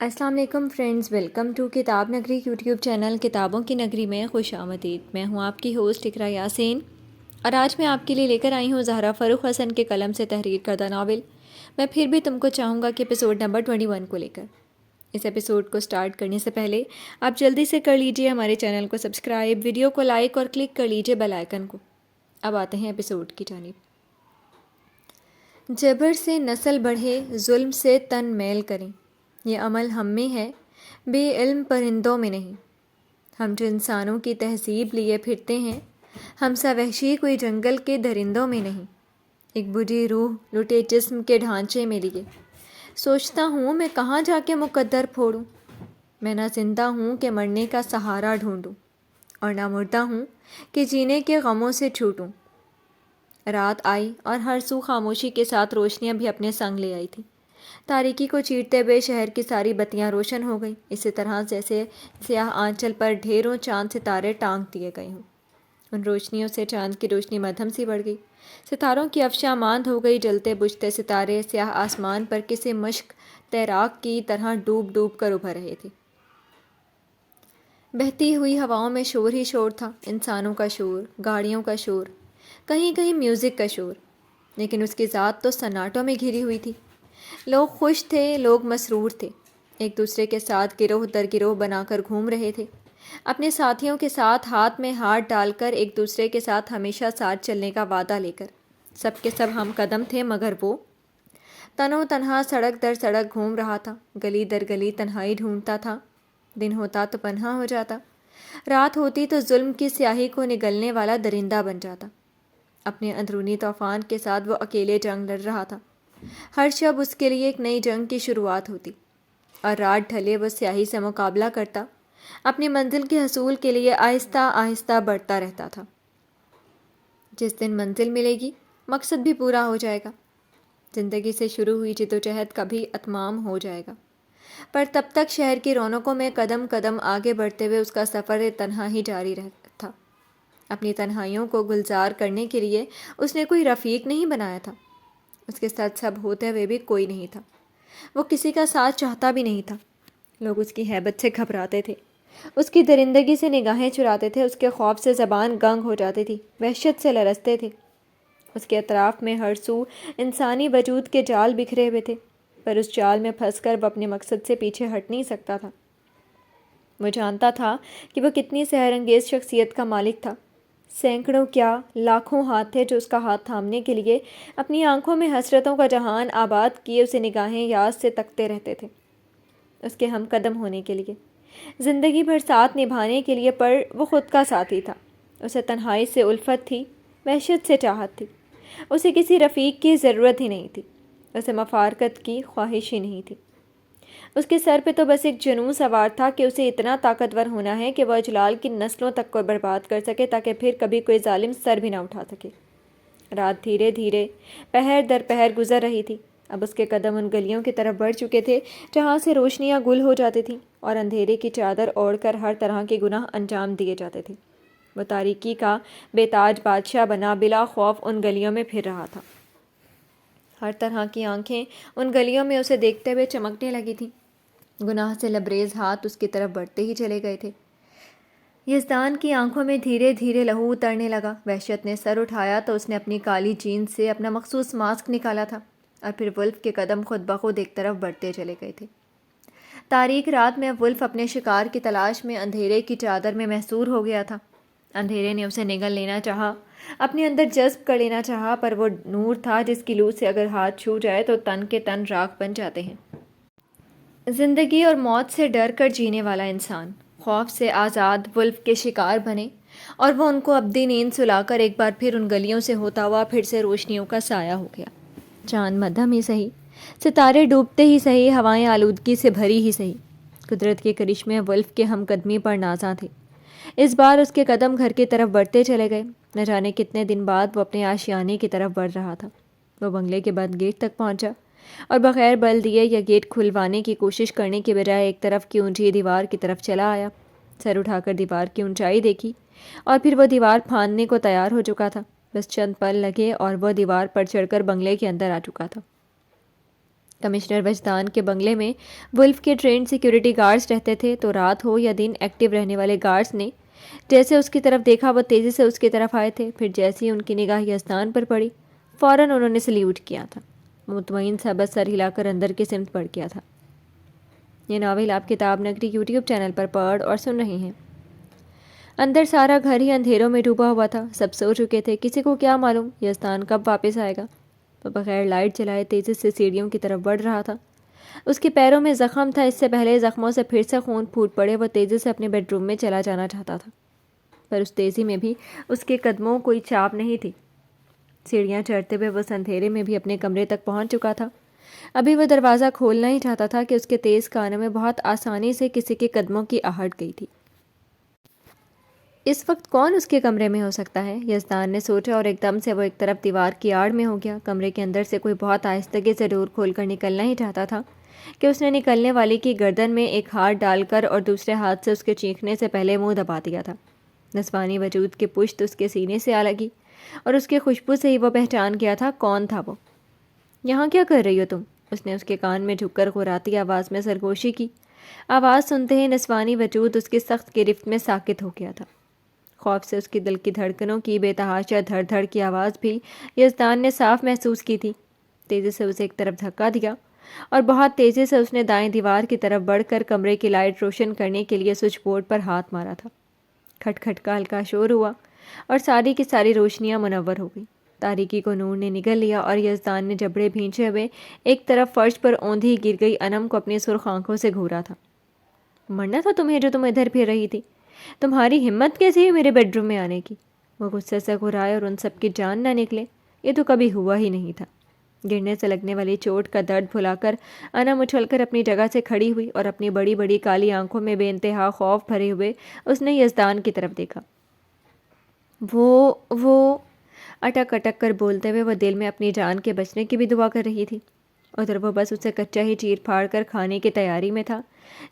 السلام علیکم friends, welcome to کتاب نگری یوٹیوب چینل کتابوں کی نگری میں خوش آمدید۔ میں ہوں آپ کی ہوسٹ اقرا یاسین، اور آج میں آپ کے لیے لے کر آئی ہوں زہرا فاروق حسن کے قلم سے تحریر کردہ ناول میں پھر بھی تم کو چاہوں گا کہ ایپیسوڈ نمبر 21 کو لے کر۔ اس ایپیسوڈ کو سٹارٹ کرنے سے پہلے آپ جلدی سے کر لیجئے ہمارے چینل کو سبسکرائب، ویڈیو کو لائک اور کلک کر لیجئے بیل آئیکن کو۔ اب آتے ہیں ایپیسوڈ کی جانب۔ جبر سے نسل بڑھے، ظلم سے تن میل کریں، یہ عمل ہم میں ہے، بے علم پرندوں میں نہیں۔ ہم جو انسانوں کی تہذیب لیے پھرتے ہیں، ہم سا وحشی کوئی جنگل کے درندوں میں نہیں۔ ایک بجھی روح لٹے جسم کے ڈھانچے میں لیے سوچتا ہوں میں کہاں جا کے مقدر پھوڑوں۔ میں نہ زندہ ہوں کہ مرنے کا سہارا ڈھونڈوں، اور نہ مردہ ہوں کہ جینے کے غموں سے چھوٹوں۔ رات آئی اور ہر سو خاموشی کے ساتھ روشنیاں بھی اپنے سنگ لے آئی تھیں۔ تاریکی کو چیرتے ہوئے شہر کی ساری بتیاں روشن ہو گئیں، اسی طرح جیسے سیاہ آنچل پر ڈھیروں چاند ستارے ٹانگ دیے گئے ہوں۔ ان روشنیوں سے چاند کی روشنی مدھم سی بڑھ گئی، ستاروں کی افشاں ماند ہو گئی۔ جلتے بجھتے ستارے سیاہ آسمان پر کسی مشک تیراک کی طرح ڈوب ڈوب کر ابھر رہے تھے۔ بہتی ہوئی ہواؤں میں شور ہی شور تھا، انسانوں کا شور، گاڑیوں کا شور، کہیں کہیں میوزک کا شور، لیکن اس کی ذات تو سناٹوں میں گھری ہوئی تھی۔ لوگ خوش تھے، لوگ مسرور تھے، ایک دوسرے کے ساتھ گروہ در گروہ بنا کر گھوم رہے تھے، اپنے ساتھیوں کے ساتھ ہاتھ میں ہاتھ ڈال کر ایک دوسرے کے ساتھ ہمیشہ ساتھ چلنے کا وعدہ لے کر۔ سب کے سب ہم قدم تھے، مگر وہ تنو تنہا سڑک در سڑک گھوم رہا تھا، گلی در گلی تنہائی ڈھونڈتا تھا۔ دن ہوتا تو پنہا ہو جاتا، رات ہوتی تو ظلم کی سیاہی کو نگلنے والا درندہ بن جاتا۔ اپنے اندرونی طوفان کے ساتھ وہ اکیلے جنگ لڑ رہا تھا۔ ہر شب اس کے لیے ایک نئی جنگ کی شروعات ہوتی، اور رات ڈھلے وہ سیاہی سے مقابلہ کرتا، اپنی منزل کے حصول کے لیے آہستہ آہستہ بڑھتا رہتا تھا۔ جس دن منزل ملے گی، مقصد بھی پورا ہو جائے گا، زندگی سے شروع ہوئی جدوجہد کا بھی اتمام ہو جائے گا۔ پر تب تک شہر کی رونقوں میں قدم قدم آگے بڑھتے ہوئے اس کا سفر تنہا ہی جاری رہتا تھا۔ اپنی تنہائیوں کو گلزار کرنے کے لیے اس نے کوئی رفیق نہیں بنایا تھا، اس کے ساتھ سب ہوتے ہوئے بھی کوئی نہیں تھا۔ وہ کسی کا ساتھ چاہتا بھی نہیں تھا۔ لوگ اس کی ہیبت سے گھبراتے تھے، اس کی درندگی سے نگاہیں چراتے تھے، اس کے خوف سے زبان گنگ ہو جاتی تھی، وحشت سے لرزتے تھے۔ اس کے اطراف میں ہر سو انسانی وجود کے جال بکھرے ہوئے تھے، پر اس جال میں پھنس کر وہ اپنے مقصد سے پیچھے ہٹ نہیں سکتا تھا۔ وہ جانتا تھا کہ وہ کتنی سحر انگیز شخصیت کا مالک تھا۔ سینکڑوں کیا لاکھوں ہاتھ تھے جو اس کا ہاتھ تھامنے کے لیے اپنی آنکھوں میں حسرتوں کا جہان آباد کیے اسے نگاہیں یاس سے تکتے رہتے تھے، اس کے ہم قدم ہونے کے لیے، زندگی بھر ساتھ نبھانے کے لیے۔ پر وہ خود کا ساتھی تھا، اسے تنہائی سے الفت تھی، وحشت سے چاہت تھی، اسے کسی رفیق کی ضرورت ہی نہیں تھی، اسے مفارقت کی خواہش ہی نہیں تھی۔ اس کے سر پہ تو بس ایک جنون سوار تھا کہ اسے اتنا طاقتور ہونا ہے کہ وہ اجلال کی نسلوں تک کو برباد کر سکے، تاکہ پھر کبھی کوئی ظالم سر بھی نہ اٹھا سکے۔ رات دھیرے دھیرے پہر در پہر گزر رہی تھی۔ اب اس کے قدم ان گلیوں کی طرف بڑھ چکے تھے جہاں سے روشنیاں گل ہو جاتی تھیں، اور اندھیرے کی چادر اوڑھ کر ہر طرح کے گناہ انجام دیے جاتے تھے۔ وہ تاریکی کا بے تاج بادشاہ بنا بلا خوف ان گلیوں میں پھر رہا تھا۔ ہر طرح کی آنکھیں ان گلیوں میں اسے دیکھتے ہوئے چمکنے لگی تھیں۔ گناہ سے لبریز ہاتھ اس کی طرف بڑھتے ہی چلے گئے تھے۔ یزدان کی آنکھوں میں دھیرے دھیرے لہو اترنے لگا۔ وحشت نے سر اٹھایا تو اس نے اپنی کالی جینس سے اپنا مخصوص ماسک نکالا تھا، اور پھر ولف کے قدم خود بخود ایک طرف بڑھتے چلے گئے تھے۔ تاریک رات میں ولف اپنے شکار کی تلاش میں اندھیرے کی چادر میں محصور ہو گیا تھا۔ اندھیرے نے اسے نگل لینا چاہا، اپنے اندر جذب کر لینا چاہا، پر وہ نور تھا جس کی لو سے اگر ہاتھ چھو جائے تو تن کے تن راکھ بن جاتے ہیں۔ زندگی اور موت سے ڈر کر جینے والا انسان خوف سے آزاد ولف کے شکار بنے، اور وہ ان کو ابدی نیند سلا کر ایک بار پھر ان گلیوں سے ہوتا ہوا پھر سے روشنیوں کا سایہ ہو گیا۔ چاند مدھم ہی سہی، ستارے ڈوبتے ہی سہی، ہوائیں آلودگی سے بھری ہی سہی، قدرت کے کرشمے ولف کے ہم قدمی پر نازاں تھے۔ اس بار اس کے قدم گھر کی طرف بڑھتے چلے گئے۔ نہ جانے کتنے دن بعد وہ اپنے آشیانے کی طرف بڑھ رہا تھا۔ وہ بنگلے کے بند گیٹ تک پہنچا، اور بغیر بل دیے یا گیٹ کھلوانے کی کوشش کرنے کے بجائے ایک طرف کی اونچی دیوار کی طرف چلا آیا۔ سر اٹھا کر دیوار کی اونچائی دیکھی، اور پھر وہ دیوار پھاندنے کو تیار ہو چکا تھا۔ بس چند پل لگے اور وہ دیوار پر چڑھ کر بنگلے کے اندر آ چکا تھا۔ کمشنر وجدان کے بنگلے میں ولف کے ٹرینڈ سیکیورٹی گارڈز رہتے تھے، تو رات ہو یا دن ایکٹیو رہنے والے گارڈز نے جیسے اس کی طرف دیکھا وہ تیزی سے اس کی طرف آئے تھے۔ پھر جیسے ہی ان کی نگاہ یزدان پر پڑی فوراً انہوں نے سلیوٹ کیا تھا۔ مطمئن سا بس سر ہلا کر اندر کی سمت بڑھ گیا تھا۔ یہ ناول آپ کتاب نگری یوٹیوب چینل پر پڑھ اور سن رہے ہیں۔ اندر سارا گھر ہی اندھیروں میں ڈوبا ہوا تھا۔ سب سو چکے تھے، کسی کو کیا معلوم یزدان کب واپس آئے گا۔ وہ بغیر لائٹ جلائے تیزی سے سیڑھیوں کی طرف بڑھ رہا تھا۔ اس کے پیروں میں زخم تھا، اس سے پہلے زخموں سے پھر سے خون پھوٹ پڑے وہ تیزی سے اپنے بیڈ روم میں چلا جانا چاہتا تھا، پر اس تیزی میں بھی اس کے قدموں کوئی چاپ نہیں تھی۔ سیڑھیاں چڑھتے ہوئے وہ اس اندھیرے میں بھی اپنے کمرے تک پہنچ چکا تھا۔ ابھی وہ دروازہ کھولنا ہی چاہتا تھا کہ اس کے تیز کانوں میں بہت آسانی سے کسی کے قدموں کی آہٹ گئی تھی۔ اس وقت کون اس کے کمرے میں ہو سکتا ہے؟ یزدان نے سوچا، اور ایک دم سے وہ ایک طرف دیوار کی آڑ میں ہو گیا۔ کمرے کے اندر سے کوئی بہت آہستگی سے ڈور کھول کر نکلنا ہی چاہتا تھا کہ اس نے نکلنے والی کی گردن میں ایک ہاتھ ڈال کر اور دوسرے ہاتھ سے اس کے چیخنے سے پہلے منہ دبا دیا تھا۔ نسوانی وجود کی پشت اس کے سینے سے آ لگی اور اس کی خوشبو سے ہی وہ پہچان گیا تھا کون تھا وہ۔ یہاں کیا کر رہی ہو تم؟ اس نے اس کے کان میں جھک کر غراتی آواز میں سرگوشی کی۔ آواز سنتے ہی نسوانی وجود اس کی سخت گرفت میں ساکت ہو گیا تھا۔ خوف سے اس کی دل کی دھڑکنوں کی بے تحاشا دھڑ دھڑ کی آواز بھی یزدان نے صاف محسوس کی تھی۔ تیزی سے اسے ایک طرف دھکا دیا اور بہت تیزی سے اس نے دائیں دیوار کی طرف بڑھ کر کمرے کی لائٹ روشن کرنے کے لیے سوئچ بورڈ پر ہاتھ مارا تھا۔ کھٹ کھٹ کا ہلکا شور ہوا اور ساری کی ساری روشنیاں منور ہو گئیں۔ تاریکی کو نور نے نگل لیا اور یزدان نے جبڑے بھینچے ہوئے ایک طرف فرش پر اوندھی گر گئی انم کو اپنی سرخ آنکھوں سے گھورا تھا۔ مرنا تھا تمہیں جو تم ادھر پھر رہی تھی؟ تمہاری ہمت کیسے ہوئی میرے بیڈ روم میں آنے کی؟ وہ غصے سے گھرائے اور ان سب کی جان نہ نکلے، یہ تو کبھی ہوا ہی نہیں تھا۔ گرنے سے لگنے والی چوٹ کا درد بھلا کر انم اچھل کر اپنی جگہ سے کھڑی ہوئی اور اپنی بڑی بڑی کالی آنکھوں میں بے انتہا خوف بھرے ہوئے اس نے یزدان کی طرف دیکھا۔ وہ اٹک اٹک کر بولتے ہوئے وہ دل میں اپنی جان کے بچنے کی بھی دعا کر رہی تھی۔ ادھر وہ بس اسے کچا ہی چیر پھاڑ کر کھانے کی تیاری میں تھا،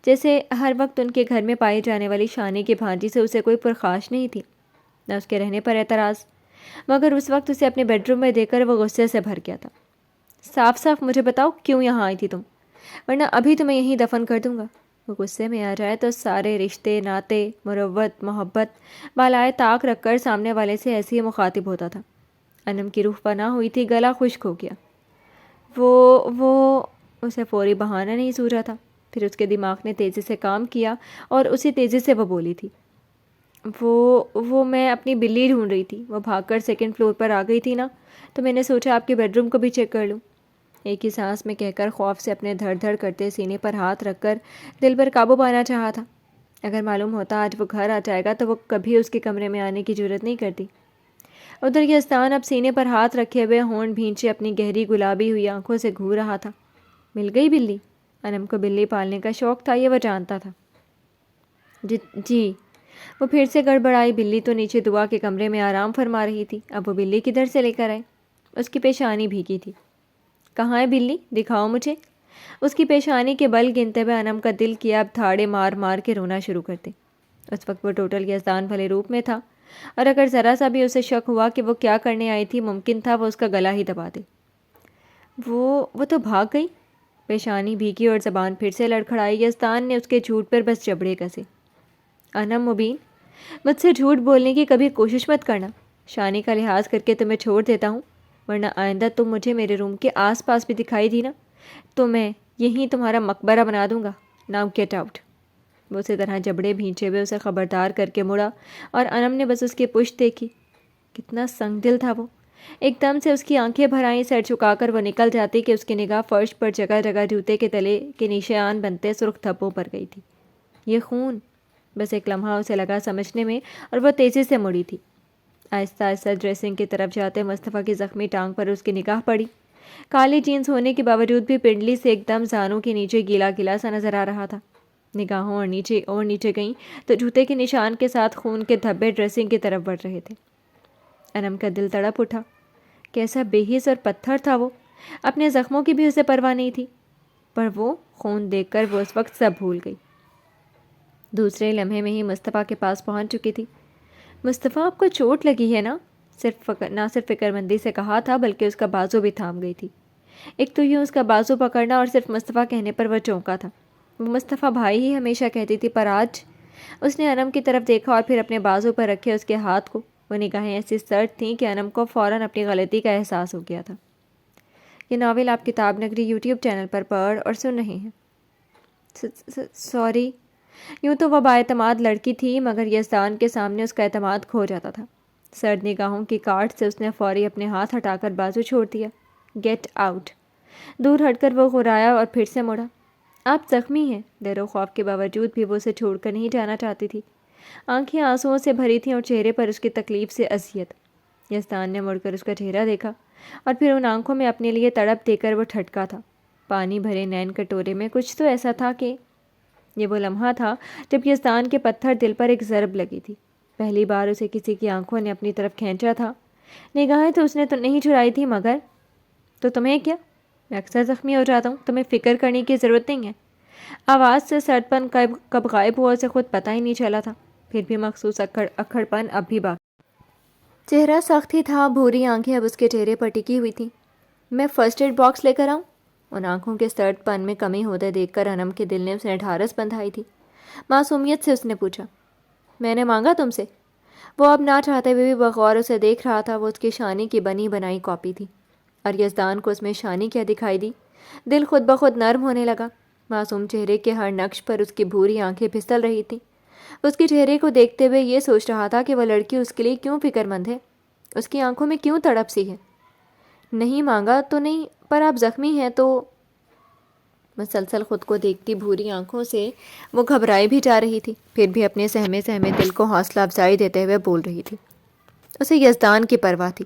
جیسے ہر وقت ان کے گھر میں پائی جانے والی شانے کی بھانجی سے اسے کوئی پرخاش نہیں تھی، نہ اس کے رہنے پر اعتراض، مگر اس وقت اسے اپنے بیڈ روم میں دیکھ کر وہ غصے سے بھر گیا تھا۔ صاف صاف مجھے بتاؤ کیوں یہاں آئی تھی تم، ورنہ ابھی تمہیں یہیں دفن کر دوں گا۔ وہ غصے میں آ جائے تو سارے رشتے ناتے مروت محبت بالائے طاق رکھ کر سامنے والے سے ایسے ہی مخاطب ہوتا تھا۔ انم کی روح پناہ ہوئی تھی، گلا خشک ہو گیا۔ وہ اسے فوری بہانہ نہیں سوجا تھا۔ پھر اس کے دماغ نے تیزی سے کام کیا اور اسی تیزی سے وہ بولی تھی، وہ میں اپنی بلی ڈھونڈ رہی تھی، وہ بھاگ کر سیکنڈ فلور پر آ گئی تھی نا، تو میں نے سوچا آپ کے بیڈ روم کو بھی چیک کر لوں۔ ایک ہی سانس میں کہہ کر خوف سے اپنے دھڑ دھڑ کرتے سینے پر ہاتھ رکھ کر دل پر قابو پانا چاہا تھا۔ اگر معلوم ہوتا آج وہ گھر آ جائے گا تو وہ کبھی اس کے کمرے میں آنے کی جرت نہیں کرتی۔ ادھر یزدان اب سینے پر ہاتھ رکھے ہوئے ہونٹ بھینچے اپنی گہری گلابی ہوئی آنکھوں سے گھور رہا تھا۔ مل گئی بلی؟ انم کو بلی پالنے کا شوق تھا، یہ وہ جانتا تھا۔ جی وہ پھر سے گڑبڑائی۔ بلی تو نیچے دعا کے کمرے میں آرام فرما رہی تھی، اب وہ بلی کدھر سے لے کر آئے؟ اس کی پیشانی بھیگی تھی۔ کہاں ہے بلی؟ دکھاؤ مجھے۔ اس کی پیشانی کے بل گنتے ہوئے انم کا دل کیا اب دھاڑے مار مار کے رونا شروع کر دے۔ اس وقت وہ ٹوٹل یزدان بھلے روپ میں تھا، اور اگر ذرا سا بھی اسے شک ہوا کہ وہ کیا کرنے آئی تھی ممکن تھا وہ اس کا گلا ہی دبا دے۔ وہ تو بھاگ گئی۔ پیشانی بھیگی اور زبان پھر سے لڑکھڑائی۔ یزدان نے اس کے جھوٹ پر بس جبڑے کسے۔ انم مبین، مجھ سے جھوٹ بولنے کی کبھی کوشش مت کرنا۔ شانی کا لحاظ کر کے تمہیں چھوڑ دیتا ہوں، ورنہ آئندہ تم مجھے میرے روم کے آس پاس بھی دکھائی دی نا تو میں یہیں تمہارا مقبرہ بنا دوں گا۔ Now get out. وہ اسی طرح جبڑے بھینچے ہوئے اسے خبردار کر کے مڑا اور انم نے بس اس کی پشت دیکھی۔ کتنا سنگ دل تھا وہ۔ ایک دم سے اس کی آنکھیں بھر آئیں، سر جھکا کر وہ نکل جاتی کہ اس کی نگاہ فرش پر جگہ جگہ جوتے کے تلے کے نشان بنتے سرخ دھبوں پر گئی تھی۔ یہ خون! بس ایک لمحہ اسے لگا سمجھنے میں اور وہ تیزی سے مڑی تھی۔ آہستہ آہستہ ڈریسنگ کی طرف جاتے مصطفیٰ کی زخمی ٹانگ پر اس کی نگاہ پڑی۔ کالی جینس ہونے کے باوجود بھی پنڈلی سے ایک دم زانوں کے نیچے گیلا گیلا سا نظر آ رہا تھا۔ نگاہوں اور نیچے گئیں تو جوتے کے نشان کے ساتھ خون کے دھبے ڈریسنگ کی طرف بڑھ رہے تھے۔ انم کا دل تڑپ اٹھا۔ کیسا بے حس اور پتھر تھا وہ، اپنے زخموں کی بھی اسے پرواہ نہیں تھی، پر وہ خون دیکھ کر وہ اس وقت سب بھول گئی۔ دوسرے لمحے میں ہی مصطفیٰ کے پاس پہنچ چکی تھی۔ مصطفیٰ آپ کو چوٹ لگی ہے نا؟ نہ صرف فکر مندی سے کہا تھا بلکہ اس کا بازو بھی تھام گئی تھی۔ ایک تو یوں اس کا بازو پکڑنا اور صرف مصطفیٰ کہنے پر وہ چونکا تھا۔ وہ مصطفیٰ بھائی ہی ہمیشہ کہتی تھی، پر آج اس نے انم کی طرف دیکھا اور پھر اپنے بازو پر رکھے اس کے ہاتھ کو۔ وہ نگاہیں ایسی سرد تھیں کہ انم کو فوراً اپنی غلطی کا احساس ہو گیا تھا۔ یہ ناول آپ کتاب نگری یوٹیوب چینل پر پڑھ اور سن رہے ہیں۔ سوری۔ یوں تو وہ بااعتماد لڑکی تھی، مگر یزدان کے سامنے اس کا اعتماد کھو جاتا تھا۔ سرد نگاہوں کی کاٹ سے اس نے فوری اپنے ہاتھ ہٹا کر بازو چھوڑ دیا۔ Get out. دور ہٹ کر وہ غرایا اور پھر سے مڑا۔ آپ زخمی ہیں۔ ڈر و خوف کے باوجود بھی وہ اسے چھوڑ کر نہیں جانا چاہتی تھی۔ آنکھیں آنسوؤں سے بھری تھیں اور چہرے پر اس کی تکلیف سے اذیت۔ یزدان نے مڑ کر اس کا چہرہ دیکھا اور پھر ان آنکھوں میں اپنے لیے تڑپ دے کر وہ ٹھٹکا تھا۔ پانی بھرے نین کٹورے میں کچھ تو ایسا تھا کہ یہ وہ لمحہ تھا جب یزدان کے پتھر دل پر ایک ضرب لگی تھی۔ پہلی بار اسے کسی کی آنکھوں نے اپنی طرف کھینچا تھا۔ نگاہیں تو اس نے تو نہیں چرائی تھی، مگر تو تمہیں کیا؟ میں اکثر زخمی ہو جاتا ہوں، تمہیں فکر کرنے کی ضرورت نہیں ہے۔ آواز سے سرد پن کب غائب ہوا اسے خود پتہ ہی نہیں چلا تھا، پھر بھی مخصوص اکھڑ پن اب بھی باقی۔ چہرہ سخت ہی تھا، بھوری آنکھیں اب اس کے چہرے پر ٹکی ہوئی تھیں۔ میں فرسٹ ایڈ باکس لے کر آؤں؟ ان آنکھوں کے سرد پن میں کمی ہوتے دیکھ کر انم کے دل نے اسے ڈھارس بندھائی تھی۔ معصومیت سے اس نے پوچھا، میں نے مانگا تم سے؟ وہ اب نہ چاہتے ہوئے بھی بغور اسے دیکھ رہا تھا۔ وہ اس کی شانی کی بنی بنائی کاپی تھی، اور یزدان کو اس میں شانی کیا دکھائی دی؟ دل خود بخود نرم ہونے لگا۔ معصوم چہرے کے ہر نقش پر اس کی بھوری آنکھیں پھسل رہی تھیں۔ اس کے چہرے کو دیکھتے ہوئے یہ سوچ رہا تھا کہ وہ لڑکی اس کے لیے کیوں فکر مند ہے، اس کی آنکھوں میں کیوں تڑپ سی ہے۔ نہیں مانگا تو نہیں، پر آپ زخمی ہیں تو… مسلسل خود کو دیکھتی بھوری آنکھوں سے وہ گھبرائی بھی جا رہی تھی، پھر بھی اپنے سہمے دل کو حوصلہ افزائی دیتے ہوئے بول رہی تھی۔ اسے یزدان کی پرواہ تھی،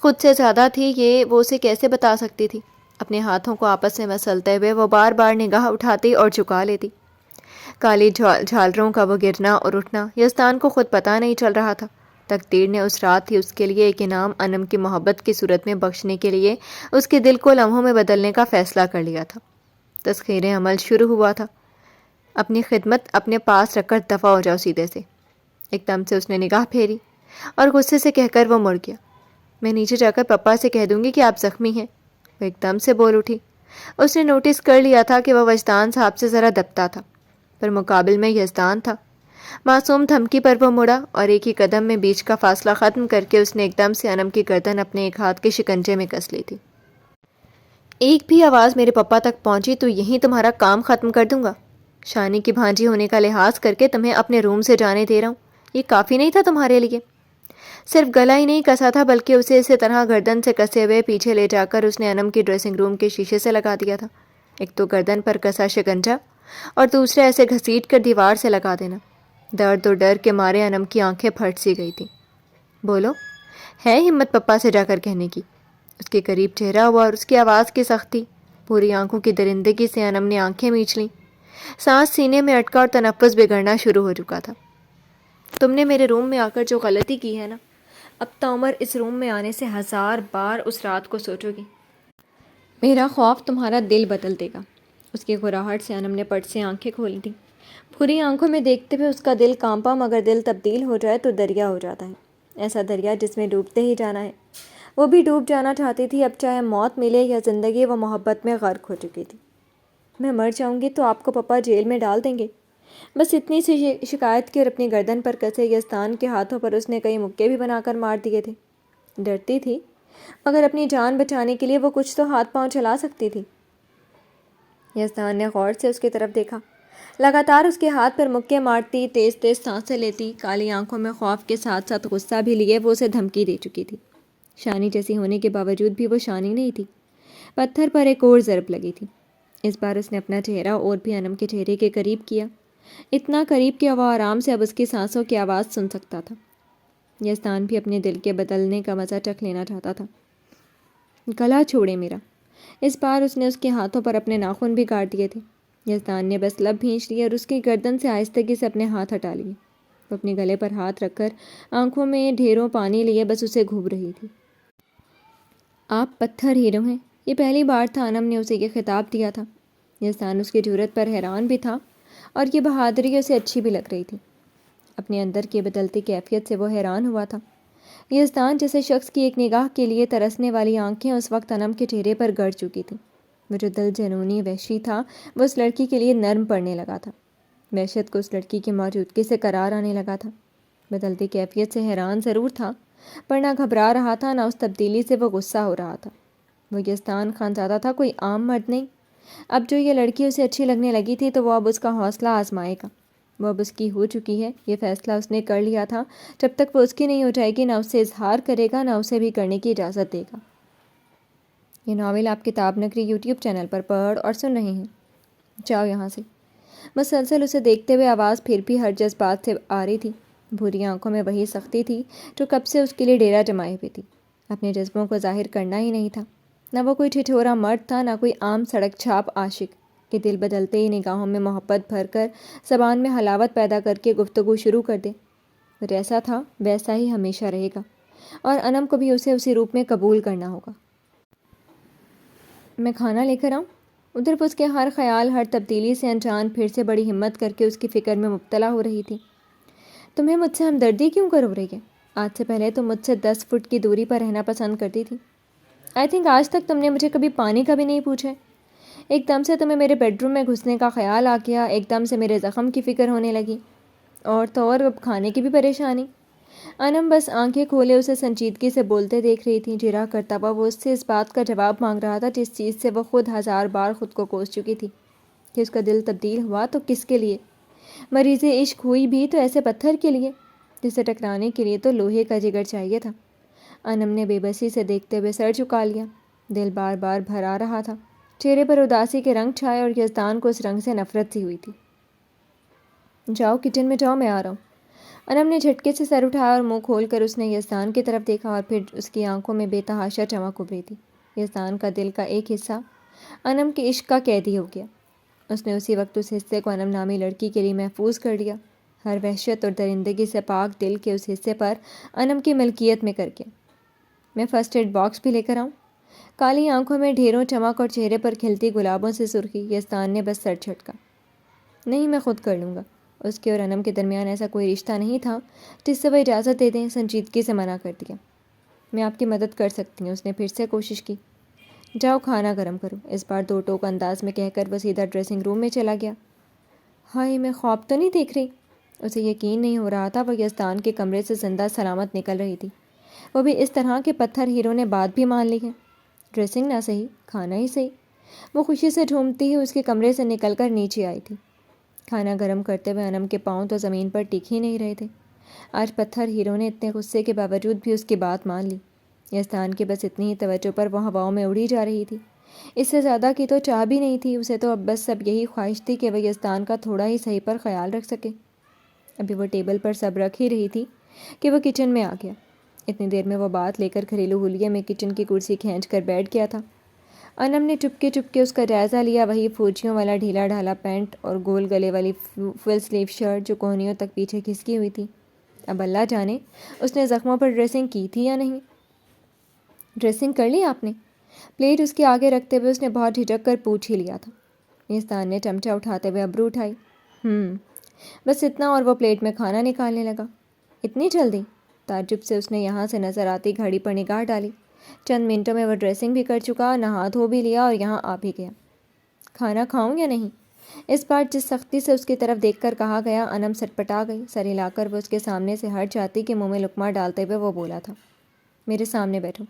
خود سے زیادہ تھی۔ یہ وہ اسے کیسے بتا سکتی تھی؟ اپنے ہاتھوں کو آپس میں مسلتے ہوئے وہ بار بار نگاہ اٹھاتی اور جھکا لیتی۔ کالی جھالروں کا وہ گرنا اور اٹھنا یزدان کو خود پتہ نہیں چل رہا تھا۔ تقدیر نے اس رات ہی اس کے لیے ایک انعام انم کی محبت کی صورت میں بخشنے کے لیے اس کے دل کو لمحوں میں بدلنے کا فیصلہ کر لیا تھا۔ تسخیر عمل شروع ہوا تھا۔ اپنی خدمت اپنے پاس رکھ کر دفع ہو جاؤ سیدھے سے۔ ایک دم سے اس نے نگاہ پھیری اور غصے سے کہہ کر وہ مڑ گیا۔ میں نیچے جا کر پپا سے کہہ دوں گی کہ آپ زخمی ہیں، وہ ایک دم سے بول اٹھی۔ اس نے نوٹس کر لیا تھا کہ وہ وجدان صاحب سے ذرا دبتا تھا، پر مقابل میں یزدان تھا۔ معصوم دھمکی پر وہ مڑا اور ایک ہی قدم میں بیچ کا فاصلہ ختم کر کے اس نے ایک دم سے انم کی گردن اپنے ایک ہاتھ کے شکنجے میں کس لی تھی۔ ایک بھی آواز میرے پپا تک پہنچی تو یہیں تمہارا کام ختم کر دوں گا۔ شانی کی بھانجی ہونے کا لحاظ کر کے تمہیں اپنے روم سے جانے دے رہا ہوں۔ یہ کافی نہیں تھا تمہارے لیے؟ صرف گلا ہی نہیں کسا تھا، بلکہ اسے اسی طرح گردن سے کسے ہوئے پیچھے لے جا کر اس نے انم کی ڈریسنگ روم کے شیشے سے لگا دیا تھا۔ ایک تو گردن پر کسا شکنجا اور دوسرے ایسے گھسیٹ کر دیوار سے لگا دینا۔ درد اور ڈر کے مارے انم کی آنکھیں پھٹ سی گئی تھیں۔ بولو، ہے ہمت پپا سے جا کر کہنے کی؟ اس کے قریب چہرہ ہوا اور اس کی آواز کی سختی، پوری آنکھوں کی درندگی سے انم نے آنکھیں میچ لیں۔ سانس سینے میں اٹکا اور تنفس بگڑنا شروع ہو چکا تھا۔ تم نے میرے روم میں آ کر جو غلطی کی ہے نا، اب تعمر اس روم میں آنے سے 1000 بار اس رات کو سوچو گی۔ میرا خوف تمہارا دل بدل دے گا۔ اس کی گھراہٹ سے انم نے پٹ سے آنکھیں کھولی تھیں۔ پوری آنکھوں میں دیکھتے ہوئے اس کا دل کانپا، مگر دل تبدیل ہو جائے تو دریا ہو جاتا ہے، ایسا دریا جس میں ڈوبتے ہی جانا ہے۔ وہ بھی ڈوب جانا چاہتی تھی، اب چاہے موت ملے یا زندگی، وہ محبت میں غرق ہو چکی تھی۔ میں مر جاؤں گی تو آپ کو پپا جیل میں ڈال دیں گے، بس اتنی سی شکایت کی اور اپنی گردن پر کسے یزدان کے ہاتھوں پر اس نے کئی مکے بھی بنا کر مار دیے تھے۔ ڈرتی تھی، مگر اپنی جان بچانے کے لیے وہ کچھ تو ہاتھ پاؤں چلا سکتی تھی۔ یزدان نے غور سے اس کی طرف دیکھا، لگاتار اس کے ہاتھ پر مکے مارتی، تیز تیز سانسیں لیتی، کالی آنکھوں میں خوف کے ساتھ ساتھ غصہ بھی لیے وہ اسے دھمکی دے چکی تھی۔ شانی جیسی ہونے کے باوجود بھی وہ شانی نہیں تھی۔ پتھر پر ایک اور ضرب لگی تھی۔ اس بار اس نے اپنا چہرہ اور بھی انم کے چہرے کے قریب کیا، اتنا قریب کہ وہ آرام سے اب اس کی سانسوں کی آواز سن سکتا تھا۔ یزدان بھی اپنے دل کے بدلنے کا مزہ چکھ لینا چاہتا تھا۔ گلا چھوڑے میرا۔ اس بار اس نے اس کے ہاتھوں پر اپنے ناخن بھی کاٹ دیے تھے۔ یزدان نے بس لب بھینچ لیے اور اس کی گردن سے آہستگی سے اپنے ہاتھ ہٹا لیے۔ وہ اپنے گلے پر ہاتھ رکھ کر آنکھوں میں ڈھیروں پانی لیے بس اسے گھوم رہی تھی۔ آپ پتھر ہیرو ہیں، یہ پہلی بار تھا انم نے اسے یہ خطاب دیا تھا۔ یزدان اس کی جرأت پر حیران بھی تھا اور یہ بہادری اسے اچھی بھی لگ رہی تھی۔ اپنے اندر کی بدلتی کیفیت سے وہ حیران ہوا تھا۔ یزدان جیسے شخص کی ایک نگاہ کے لیے ترسنے والی آنکھیں اس وقت انم کے چہرے پر گڑ چکی تھیں۔ وہ جو دل جنونی وحشی تھا وہ اس لڑکی کے لیے نرم پڑنے لگا تھا۔ وحشت کو اس لڑکی کی موجودگی سے قرار آنے لگا تھا۔ بدلتی کیفیت سے حیران ضرور تھا، پر نہ گھبرا رہا تھا، نہ اس تبدیلی سے وہ غصہ ہو رہا تھا۔ وہ یزدان خانزادہ تھا، کوئی عام مرد نہیں۔ اب جو یہ لڑکی اسے اچھی لگنے لگی تھی تو وہ اب اس کا حوصلہ آزمائے گا۔ وہ اب اس کی ہو چکی ہے، یہ فیصلہ اس نے کر لیا تھا۔ جب تک وہ اس کی نہیں ہو جائے گی، نہ اس سے اظہار کرے گا، نہ اسے بھی کرنے کی اجازت دے گا۔ یہ ناول آپ کتاب نگری یوٹیوب چینل پر پڑھ اور سن رہے ہیں۔ جاؤ یہاں سے۔ مسلسل اسے دیکھتے ہوئے آواز پھر بھی ہر جذبات سے آ رہی تھی۔ بھوری آنکھوں میں وہی سختی تھی جو کب سے اس کے لیے ڈیرا جمائے ہوئی تھی۔ اپنے جذبوں کو ظاہر کرنا ہی نہیں تھا۔ نہ وہ کوئی ٹھٹھورا مرد تھا، نہ کوئی عام سڑک چھاپ عاشق کہ دل بدلتے ہی نگاہوں میں محبت بھر کر زبان میں حلاوت پیدا کر کے گفتگو شروع کر دے۔ وہ جیسا تھا ویسا ہی ہمیشہ رہے گا، اور انم کو بھی اسے اسی روپ میں قبول کرنا ہوگا۔ میں کھانا لے کر آؤں؟ ادھر وہ اس کے ہر خیال، ہر تبدیلی سے انجان پھر سے بڑی ہمت کر کے اس کی فکر میں مبتلا ہو رہی تھی۔ تمہیں مجھ سے ہمدردی کیوں کرو رہی ہے؟ آج سے پہلے تم مجھ سے 10 فٹ کی دوری پر رہنا پسند کرتی تھی۔ آئی تھنک آج تک تم نے مجھے کبھی پانی کا بھی نہیں پوچھا۔ ایک دم سے تمہیں میرے بیڈ روم میں گھسنے کا خیال آ گیا، ایک دم سے میرے زخم کی فکر ہونے لگی، اور تو اور اب کھانے کی بھی پریشانی۔ انم بس آنکھیں کھولے اسے سنجیدگی سے بولتے دیکھ رہی تھی۔ جرا کرتا ہوا وہ اس سے اس بات کا جواب مانگ رہا تھا جس چیز سے وہ خود 1000 بار خود کو کوس چکی تھی کہ اس کا دل تبدیل ہوا تو کس کے لیے؟ مریض عشق ہوئی بھی تو ایسے پتھر کے لیے جسے ٹکرانے کے لیے تو لوہے کا جگر چاہیے تھا۔ انم نے بے بسی سے دیکھتے ہوئے سر جھکا لیا۔ دل بار بار بھر آ رہا تھا، چہرے پر اداسی کے رنگ چھائے اور یزدان کو اس رنگ سے نفرت سی ہوئی تھی۔ جاؤ کچن میں جاؤ، میں آ رہا ہوں۔ انم نے جھٹکے سے سر اٹھایا اور منہ کھول کر اس نے یزدان کی طرف دیکھا، اور پھر اس کی آنکھوں میں بے تحاشا چمک ابھری تھی۔ یزدان کا دل کا ایک حصہ انم کے عشق کا قیدی ہو گیا۔ اس نے اسی وقت اس حصے کو انم نامی لڑکی کے لیے محفوظ کر لیا، ہر وحشت اور درندگی سے پاک دل کے اس حصے پر انم کی ملکیت میں کر کے۔ میں فرسٹ ایڈ باکس بھی لے کر آؤں؟ کالی آنکھوں میں ڈھیروں چمک اور چہرے پر کھلتی گلابوں سے سرخی۔ یزدان نے بس سر جھٹکا۔ نہیں، میں خود کر لوں گا۔ اس کے اور انم کے درمیان ایسا کوئی رشتہ نہیں تھا جس سے وہ اجازت دے دیں۔ سنجیدگی سے منع کر دیا۔ میں آپ کی مدد کر سکتی ہوں۔ اس نے پھر سے کوشش کی۔ جاؤ کھانا گرم کرو، اس بار دو ٹوک انداز میں کہہ کر وہ سیدھا ڈریسنگ روم میں چلا گیا۔ ہائے، میں خواب تو نہیں دیکھ رہی؟ اسے یقین نہیں ہو رہا تھا وہ یزدان کے کمرے سے زندہ سلامت نکل رہی تھی، وہ بھی اس طرح کے پتھر ہیرو نے بات بھی مان لی ہے۔ ڈریسنگ نہ صحیح، کھانا ہی صحیح۔ وہ خوشی سے جھومتی ہی اس کے کمرے سے نکل کر نیچے آئی تھی۔ کھانا گرم کرتے ہوئے انم کے پاؤں تو زمین پر ٹک ہی نہیں رہے تھے۔ آج پتھر ہیرو نے اتنے غصے کے باوجود بھی اس کی بات مان لی۔ یزدان کی بس اتنی ہی توجہ پر وہ ہواؤں میں اڑی جا رہی تھی۔ اس سے زیادہ کی تو چاہ بھی نہیں تھی اسے، تو اب بس سب یہی خواہش تھی کہ وہ یزدان کا تھوڑا ہی صحیح پر خیال رکھ سکے۔ ابھی وہ ٹیبل پر سب رکھ ہی رہی تھی کہ وہ کچن میں آ گیا۔ اتنی دیر میں وہ بات لے کر گھریلو حلیے میں کچن کی کرسی کھینچ کر بیٹھ گیا تھا۔ انم نے چپکے چپکے اس کا جائزہ لیا، وہی فوجیوں والا ڈھیلا ڈھالا پینٹ اور گول گلے والی فل سلیو شرٹ جو کوہنیوں تک پیچھے کھسکی ہوئی تھی۔ اب اللہ جانے اس نے زخموں پر ڈریسنگ کی تھی یا نہیں۔ ڈریسنگ کر لی آپ نے؟ پلیٹ اس کے آگے رکھتے ہوئے اس نے بہت جھجک کر پوچھ ہی لیا تھا۔ یزدان نے چمچہ اٹھاتے ہوئے ابرو اٹھائی۔ بس اتنا، اور وہ پلیٹ میں کھانا نکالنے لگا۔ اتنی جلدی؟ تعجب سے اس نے یہاں سے نظر آتی گھڑی پر نگاہ ڈالی۔ چند منٹوں میں وہ ڈریسنگ بھی کر چکا، نہا دھو بھی لیا اور یہاں آ بھی گیا۔ کھانا کھاؤں یا نہیں؟ اس بار جس سختی سے اس کی طرف دیکھ کر کہا گیا، انم سٹپٹا گئی۔ سر ہلا کر وہ اس کے سامنے سے ہٹ جاتی کہ منہ میں لقمہ ڈالتے ہوئے وہ بولا تھا، میرے سامنے بیٹھو۔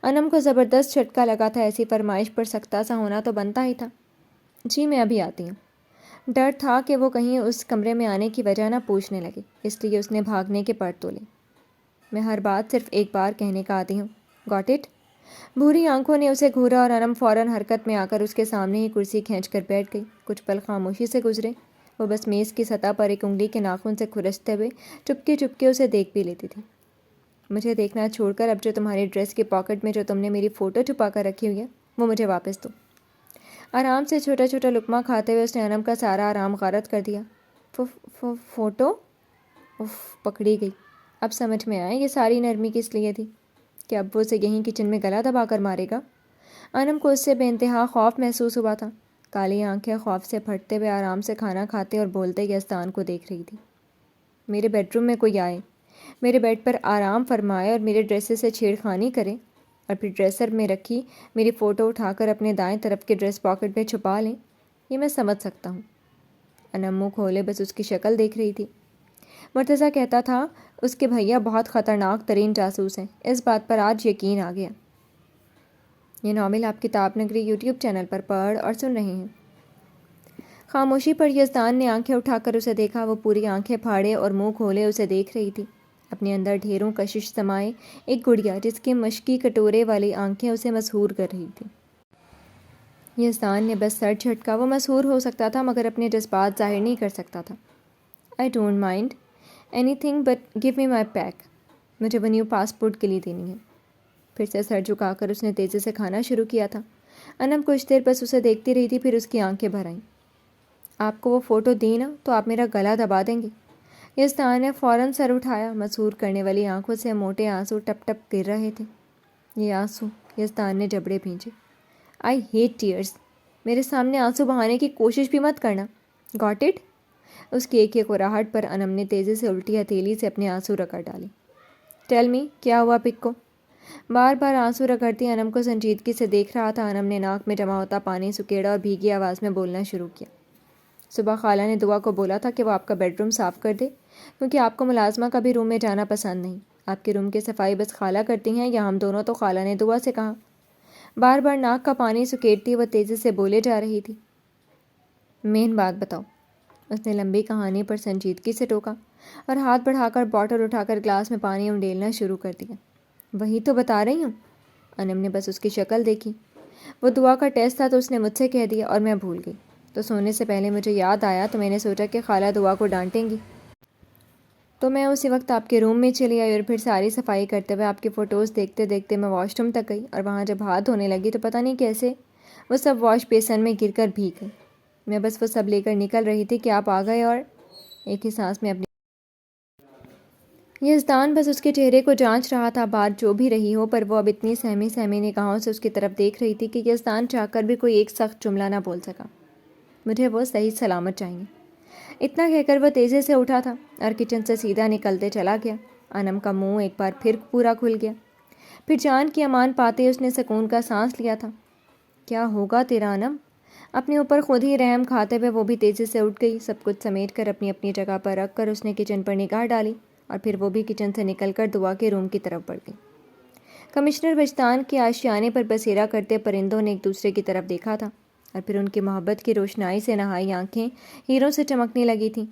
انم کو زبردست جھٹکا لگا تھا، ایسی فرمائش پر سختہ سا ہونا تو بنتا ہی تھا۔ جی میں ابھی آتی ہوں۔ ڈر تھا کہ وہ کہیں اس کمرے میں آنے کی وجہ نہ پوچھنے لگے، اس لیے اس نے بھاگنے کے پڑ تولے۔ میں ہر بات صرف ایک بار کہنے کا عادی ہوں، گاٹ اٹ؟ بھوری آنکھوں نے اسے گھورا اور انم فوراً حرکت میں آ کر اس کے سامنے ہی کرسی کھینچ کر بیٹھ گئی۔ کچھ پل خاموشی سے گزرے، وہ بس میز کی سطح پر ایک انگلی کے ناخن سے کھرچتے ہوئے چپکے چپکے اسے دیکھ بھی لیتی تھی۔ مجھے دیکھنا چھوڑ کر اب جو تمہاری ڈریس کی پاکٹ میں جو تم نے میری فوٹو چھپا کر رکھی ہوئی ہے وہ مجھے واپس دو۔ آرام سے چھوٹا چھوٹا لقمہ کھاتے ہوئے اس نے انم کا سارا آرام غارت کر دیا۔ فوٹو؟ پکڑی گئی۔ اب سمجھ میں آئے یہ ساری نرمی کس لیے تھی، کہ اب وہ اسے یہیں کچن میں گلا دبا کر مارے گا۔ انم کو اس سے بے انتہا خوف محسوس ہوا تھا۔ کالی آنکھیں خوف سے پھٹتے ہوئے آرام سے کھانا کھاتے اور بولتے یزدان کو دیکھ رہی تھی۔ میرے بیڈ روم میں کوئی آئے، میرے بیڈ پر آرام فرمائے اور میرے ڈریسز سے چھیڑخانی کرے اور پھر ڈریسر میں رکھی میری فوٹو اٹھا کر اپنے دائیں طرف کے ڈریس پاکٹ میں چھپا لیں، یہ میں سمجھ سکتا ہوں۔ انم منہ کھولے بس اس کی شکل دیکھ رہی تھی۔ مرتضیٰ کہتا تھا اس کے بھیا بہت خطرناک ترین جاسوس ہیں، اس بات پر آج یقین آ گیا۔ یہ ناول آپ کتاب نگری یوٹیوب چینل پر پڑھ اور سن رہے ہیں۔ خاموشی پر یزدان نے آنکھیں اٹھا کر اسے دیکھا۔ وہ پوری آنکھیں پھاڑے اور منہ کھولے اسے دیکھ رہی تھی، اپنے اندر ڈھیروں کشش سمائے ایک گڑیا جس کی مشکی کٹورے والی آنکھیں اسے مسحور کر رہی تھی۔ یزدان نے بس سر جھٹکا۔ وہ مسحور ہو سکتا تھا مگر اپنے جذبات ظاہر نہیں کر سکتا تھا۔ I don't mind anything but give me my pack. مجھے وہ نیو پاسپورٹ کے لیے دینی ہے۔ پھر سے سر جھکا کر اس نے تیزی سے کھانا شروع کیا تھا۔ انم کچھ دیر بس اسے دیکھتی رہی تھی، پھر اس کی آنکھیں بھر آئیں۔ آپ کو وہ فوٹو دی نا تو آپ میرا گلا دبا دیں گے؟ یزدان نے فوراً سر اٹھایا۔ مسحور کرنے والی آنکھوں سے موٹے آنسو ٹپ ٹپ گر رہے تھے۔ یہ آنسو، یزدان نے جبڑے بھینچے۔ I hate tears. میرے سامنے آنسو بہانے کی کوشش بھی مت کرنا۔ Got it؟ اس کی ایک قراہٹ پر انم نے تیزی سے الٹی ہتھیلی سے اپنے آنسو رگڑ ڈالے۔ ٹیل می، کیا ہوا پک کو؟ بار بار آنسو رگڑتی انم کو سنجیدگی سے دیکھ رہا تھا۔ انم نے ناک میں جمع ہوتا پانی سکیڑا اور بھیگی آواز میں بولنا شروع کیا۔ صبح خالہ نے دعا کو بولا تھا کہ وہ آپ کا بیڈ روم صاف کر دے، کیونکہ آپ کو ملازمہ کا بھی روم میں جانا پسند نہیں۔ آپ کے روم کی صفائی بس خالہ کرتی ہیں یا ہم دونوں؟ تو خالہ نے دعا سے کہا۔ بار بار ناک کا پانی سکیڑتی وہ تیزی سے بولے جا رہی تھی۔ مین بات بتاؤ۔ اس نے لمبی کہانی پر سنجیدگی سے ٹوکا اور ہاتھ بڑھا کر بوٹل اٹھا کر گلاس میں پانی انڈیلنا شروع کر دیا۔ وہی تو بتا رہی ہوں۔ انم نے بس اس کی شکل دیکھی۔ وہ دعا کا ٹیسٹ تھا تو اس نے مجھ سے کہہ دیا اور میں بھول گئی۔ تو سونے سے پہلے مجھے یاد آیا تو میں نے سوچا کہ خالہ دعا کو ڈانٹیں گی، تو میں اسی وقت آپ کے روم میں چلی آئی اور پھر ساری صفائی کرتے ہوئے آپ کی فوٹوز دیکھتے دیکھتے میں واش روم تک گئی، اور وہاں جب ہاتھ دھونے لگی تو پتہ نہیں کیسے وہ سب واش بیسن میں گر کر بھیگ گئی۔ میں بس وہ سب لے کر نکل رہی تھی کہ آپ آ گئے اور ایک ہی سانس میں اپنی یزدان بس اس کے چہرے کو جانچ رہا تھا۔ بات جو بھی رہی ہو پر وہ اب اتنی سہمی سہمی نگاہوں سے اس کی طرف دیکھ رہی تھی کہ یزدان چاہ کر بھی کوئی ایک سخت جملہ نہ بول سکا۔ مجھے وہ صحیح سلامت چاہیے، اتنا کہہ کر وہ تیزی سے اٹھا تھا اور کچن سے سیدھا نکلتے چلا گیا۔ انم کا منہ ایک بار پھر پورا کھل گیا۔ پھر جان کی امان پاتے اس نے سکون کا سانس لیا تھا۔ کیا ہوگا تیرا انم؟ اپنے اوپر خود ہی رحم کھاتے ہوئے وہ بھی تیزی سے اٹھ گئی۔ سب کچھ سمیٹ کر اپنی اپنی جگہ پر رکھ کر اس نے کچن پر نگاہ ڈالی اور پھر وہ بھی کچن سے نکل کر دعا کے روم کی طرف بڑھ گئی۔ کمشنر وجدان کے آشیانے پر بسیرا کرتے پرندوں نے ایک دوسرے کی طرف دیکھا تھا اور پھر ان کی محبت کی روشنائی سے نہائی آنکھیں ہیروں سے چمکنے لگی تھیں۔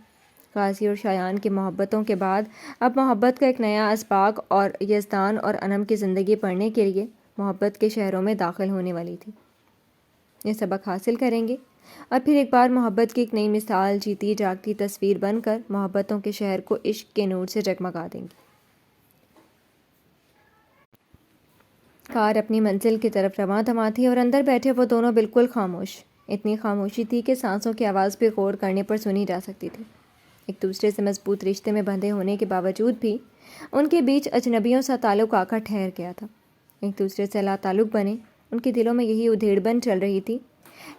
غازی اور شایان کی محبتوں کے بعد اب محبت کا ایک نیا اسباق اور یزدان اور انم کی زندگی پڑھنے کے لیے محبت کے شہروں میں داخل ہونے والی تھی۔ یہ سبق حاصل کریں گے اور پھر ایک بار محبت کی ایک نئی مثال جیتی جاگتی تصویر بن کر محبتوں کے شہر کو عشق کے نور سے جگمگا دیں گے۔ کار اپنی منزل کی طرف رواں دواں تھی اور اندر بیٹھے وہ دونوں بالکل خاموش۔ اتنی خاموشی تھی کہ سانسوں کی آواز بھی غور کرنے پر سنی جا سکتی تھی۔ ایک دوسرے سے مضبوط رشتے میں بندھے ہونے کے باوجود بھی ان کے بیچ اجنبیوں سا تعلق آ کر ٹھہر گیا تھا۔ ایک دوسرے سے لا تعلق بنے، ان کے دلوں میں یہی ادھیڑ بن چل رہی تھی۔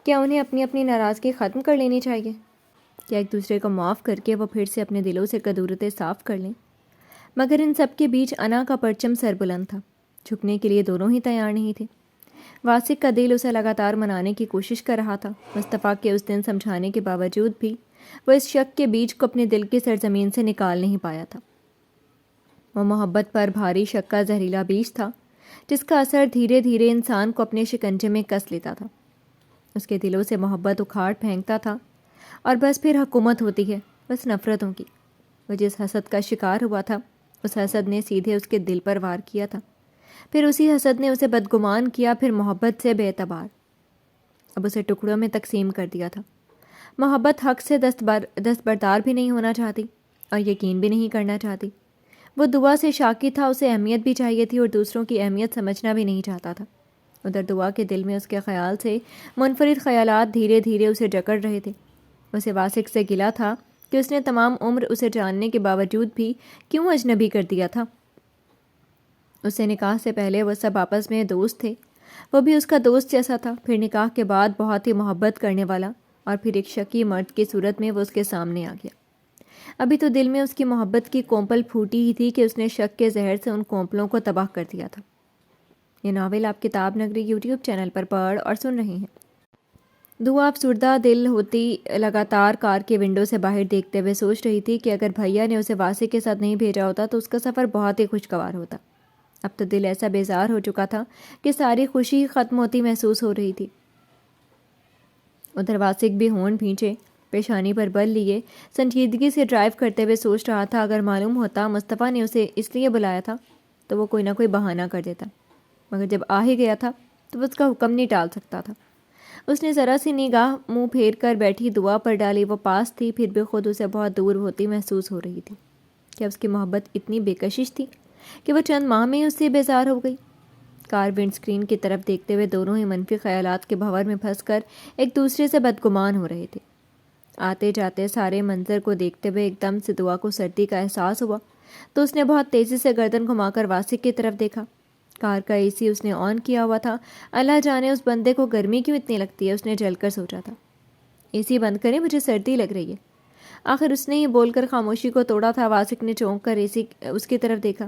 کیا انہیں اپنی اپنی ناراضگی ختم کر لینی چاہیے؟ کیا ایک دوسرے کو معاف کر کے وہ پھر سے اپنے دلوں سے کدورتیں صاف کر لیں؟ مگر ان سب کے بیچ انا کا پرچم سر بلند تھا، جھکنے کے لیے دونوں ہی تیار نہیں تھے۔ واسق کا دل اسے لگاتار منانے کی کوشش کر رہا تھا۔ مصطفیٰ کے اس دن سمجھانے کے باوجود بھی وہ اس شک کے بیج کو اپنے دل کی سرزمین سے نکال نہیں پایا تھا۔ وہ محبت پر بھاری شک کا زہریلا بیج تھا جس کا اثر دھیرے دھیرے انسان کو اپنے شکنجے میں کس لیتا تھا۔ اس کے دلوں سے محبت اکھاڑ پھینکتا تھا اور بس پھر حکومت ہوتی ہے، بس نفرتوں کی۔ وہ جس حسد کا شکار ہوا تھا اس حسد نے سیدھے اس کے دل پر وار کیا تھا، پھر اسی حسد نے اسے بدگمان کیا، پھر محبت سے بے اعتبار اب اسے ٹکڑوں میں تقسیم کر دیا تھا۔ محبت حق سے دستبردار بھی نہیں ہونا چاہتی اور یقین بھی نہیں کرنا چاہتی۔ وہ دعا سے شاکی تھا، اسے اہمیت بھی چاہیے تھی اور دوسروں کی اہمیت سمجھنا بھی نہیں چاہتا تھا۔ ادھر دعا کے دل میں اس کے خیال سے منفرد خیالات دھیرے دھیرے اسے جکڑ رہے تھے۔ اسے واسق سے گلہ تھا کہ اس نے تمام عمر اسے جاننے کے باوجود بھی کیوں اجنبی کر دیا تھا۔ اسے نکاح سے پہلے وہ سب آپس میں دوست تھے، وہ بھی اس کا دوست جیسا تھا، پھر نکاح کے بعد بہت ہی محبت کرنے والا، اور پھر ایک شکی مرد کی صورت میں وہ اس کے سامنے آ گیا۔ ابھی تو دل میں اس کی محبت کی کونپل پھوٹی ہی تھی کہ اس نے شک کے زہر سے ان کونپلوں کو تباہ کر دیا تھا۔ یہ ناول آپ کتاب نگری یوٹیوب چینل پر پڑھ اور سن رہی ہیں۔ دعا افسردہ دل ہوتی لگاتار کار کے ونڈو سے باہر دیکھتے ہوئے سوچ رہی تھی کہ اگر بھیا نے اسے واسق کے ساتھ نہیں بھیجا ہوتا تو اس کا سفر بہت ہی خوشگوار ہوتا۔ اب تو دل ایسا بیزار ہو چکا تھا کہ ساری خوشی ختم ہوتی محسوس ہو رہی تھی۔ ادھر واسق بھی ہونٹ بھینچے، پیشانی پر بل لیے سنجیدگی سے ڈرائیو کرتے ہوئے سوچ رہا تھا اگر معلوم ہوتا مصطفیٰ نے اسے اس لیے بلایا تھا تو وہ کوئی نہ کوئی بہانہ کر دیتا، مگر جب آ ہی گیا تھا تو وہ اس کا حکم نہیں ٹال سکتا تھا۔ اس نے ذرا سی نگاہ منہ پھیر کر بیٹھی دعا پر ڈالی۔ وہ پاس تھی پھر بھی خود اسے بہت دور ہوتی محسوس ہو رہی تھی۔ کیا اس کی محبت اتنی بے کشش تھی کہ وہ چند ماہ میں ہی اس سے بیزار ہو گئی؟ کار ونڈ اسکرین کی طرف دیکھتے ہوئے دونوں ہی منفی خیالات کے بھنور میں پھنس کر ایک دوسرے سے بدگمان ہو رہے تھے۔ آتے جاتے سارے منظر کو دیکھتے ہوئے ایک دم سے دعا کو سردی کا احساس ہوا تو اس نے بہت تیزی سے گردن گھما کر واسق کی طرف دیکھا۔ کار کا اے سی اس نے آن کیا ہوا تھا۔ اللہ جانے اس بندے کو گرمی کیوں اتنی لگتی ہے، اس نے جل کر سوچا تھا۔ اے سی بند کریں، مجھے سردی لگ رہی ہے۔ آخر اس نے یہ بول کر خاموشی کو توڑا تھا۔ واسق نے چونک کر اس کی طرف دیکھا۔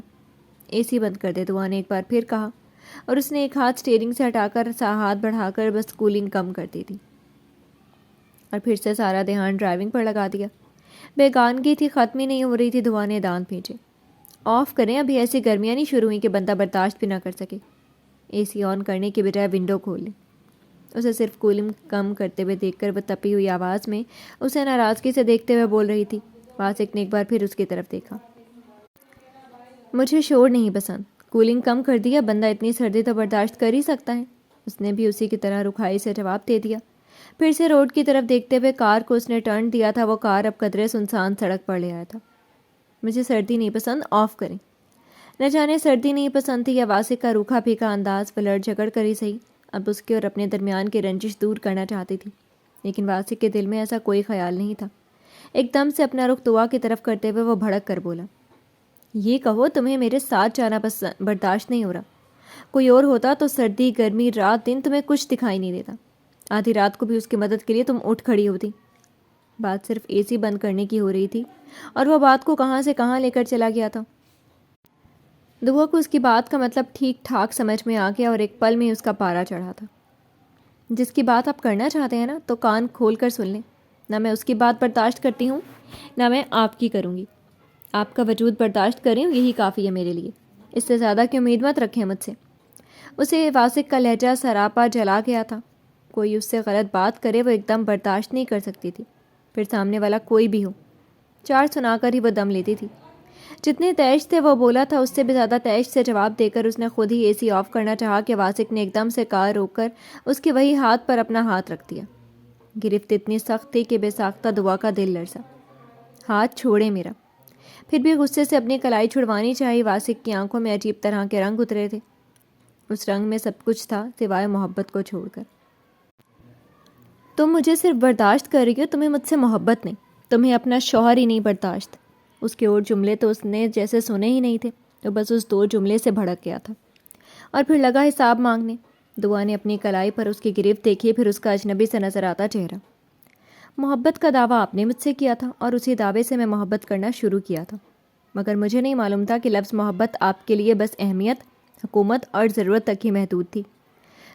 اے سی بند کر دے، دعا نے ایک بار پھر کہا، اور اس نے ایک ہاتھ اسٹیئرنگ سے ہٹا کر ہاتھ بڑھا کر بس کولنگ کم کر دی تھی اور پھر سے سارا دھیان ڈرائیونگ پر لگا دیا۔ بیگانگی تھی، ختم ہی نہیں ہو رہی تھی۔ دعا نے دانت بھینچے۔ آف کریں، ابھی ایسی گرمیاں نہیں شروع ہوئی کہ بندہ برداشت بھی نہ کر سکے۔ اے سی آن کرنے کی بجائے ونڈو کھول لیں۔ اسے صرف کولنگ کم کرتے ہوئے دیکھ کر وہ تپی ہوئی آواز میں اسے ناراضگی سے دیکھتے ہوئے بول رہی تھی۔ واسق نے ایک بار پھر اس کی طرف دیکھا۔ مجھے شور نہیں پسند، کولنگ کم کر دیا، بندہ اتنی سردی تو برداشت کر ہی سکتا ہے۔ اس نے بھی اسی کی طرح رکھائی سے جواب دے دیا۔ پھر سے روڈ کی طرف دیکھتے ہوئے کار کو اس نے ٹرن دیا تھا۔ وہ کار اب قدرے سنسان سڑک پر لے آیا تھا۔ مجھے سردی نہیں پسند، آف کریں۔ نہ جانے سردی نہیں پسند تھی یا واسق کا روکھا پھیکا انداز، وہ لڑ جھگڑ کر ہی صحیح اب اس کے اور اپنے درمیان کی رنجش دور کرنا چاہتی تھی، لیکن واسق کے دل میں ایسا کوئی خیال نہیں تھا۔ ایک دم سے اپنا رخ دعا کی طرف کرتے ہوئے وہ بھڑک کر بولا، یہ کہو تمہیں میرے ساتھ جانا برداشت نہیں ہو رہا؟ کوئی اور ہوتا تو سردی گرمی رات دن تمہیں کچھ دکھائی نہیں دیتا، آدھی رات کو بھی اس کی مدد کے لیے تم اٹھ کھڑی ہوتی۔ بات صرف اے سی بند کرنے کی ہو رہی تھی اور وہ بات کو کہاں سے کہاں لے کر چلا گیا تھا۔ دعا کو اس کی بات کا مطلب ٹھیک ٹھاک سمجھ میں آ گیا اور ایک پل میں اس کا پارا چڑھا تھا۔ جس کی بات آپ کرنا چاہتے ہیں نا تو کان کھول کر سن لیں، نہ میں اس کی بات برداشت کرتی ہوں نہ میں آپ کی کروں گی۔ آپ کا وجود برداشت کریں یہی کافی ہے میرے لیے، اس سے زیادہ کی امید مت رکھیں مجھ سے۔ اسے واسق کا لہجہ سراپا جلا گیا تھا۔ کوئی اس سے غلط بات کرے وہ ایک دم برداشت نہیں کر سکتی تھی، پھر سامنے والا کوئی بھی ہو۔ چار سنا کر ہی وہ دم لیتی تھی۔ جتنے تیش سے وہ بولا تھا اس سے بھی زیادہ تیش سے جواب دے کر اس نے خود ہی اے سی آف کرنا چاہا کہ واسق نے ایک دم سے کار روک کر اس کے وہی ہاتھ پر اپنا ہاتھ رکھ دیا۔ گرفت اتنی سخت تھی کہ بے ساختہ دعا کا دل لرزا۔ ہاتھ چھوڑے میرا۔ پھر بھی غصے سے اپنی کلائی چھڑوانی چاہی۔ واسق کی آنکھوں میں عجیب طرح کے رنگ اترے تھے، اس رنگ میں سب کچھ تھا سوائے محبت کو چھوڑ کر۔ تم مجھے صرف برداشت کر رہی ہو، تمہیں مجھ سے محبت نہیں، تمہیں اپنا شوہر ہی نہیں برداشت۔ اس کے اور جملے تو اس نے جیسے سنے ہی نہیں تھے، تو بس اس دو جملے سے بھڑک گیا تھا اور پھر لگا حساب مانگنے۔ دعا نے اپنی کلائی پر اس کی گرفت دیکھی، پھر اس کا اجنبی سے نظر آتا چہرہ۔ محبت کا دعویٰ آپ نے مجھ سے کیا تھا اور اسی دعوے سے میں محبت کرنا شروع کیا تھا، مگر مجھے نہیں معلوم تھا کہ لفظ محبت آپ کے لیے بس اہمیت، حکومت اور ضرورت تک ہی محدود تھی۔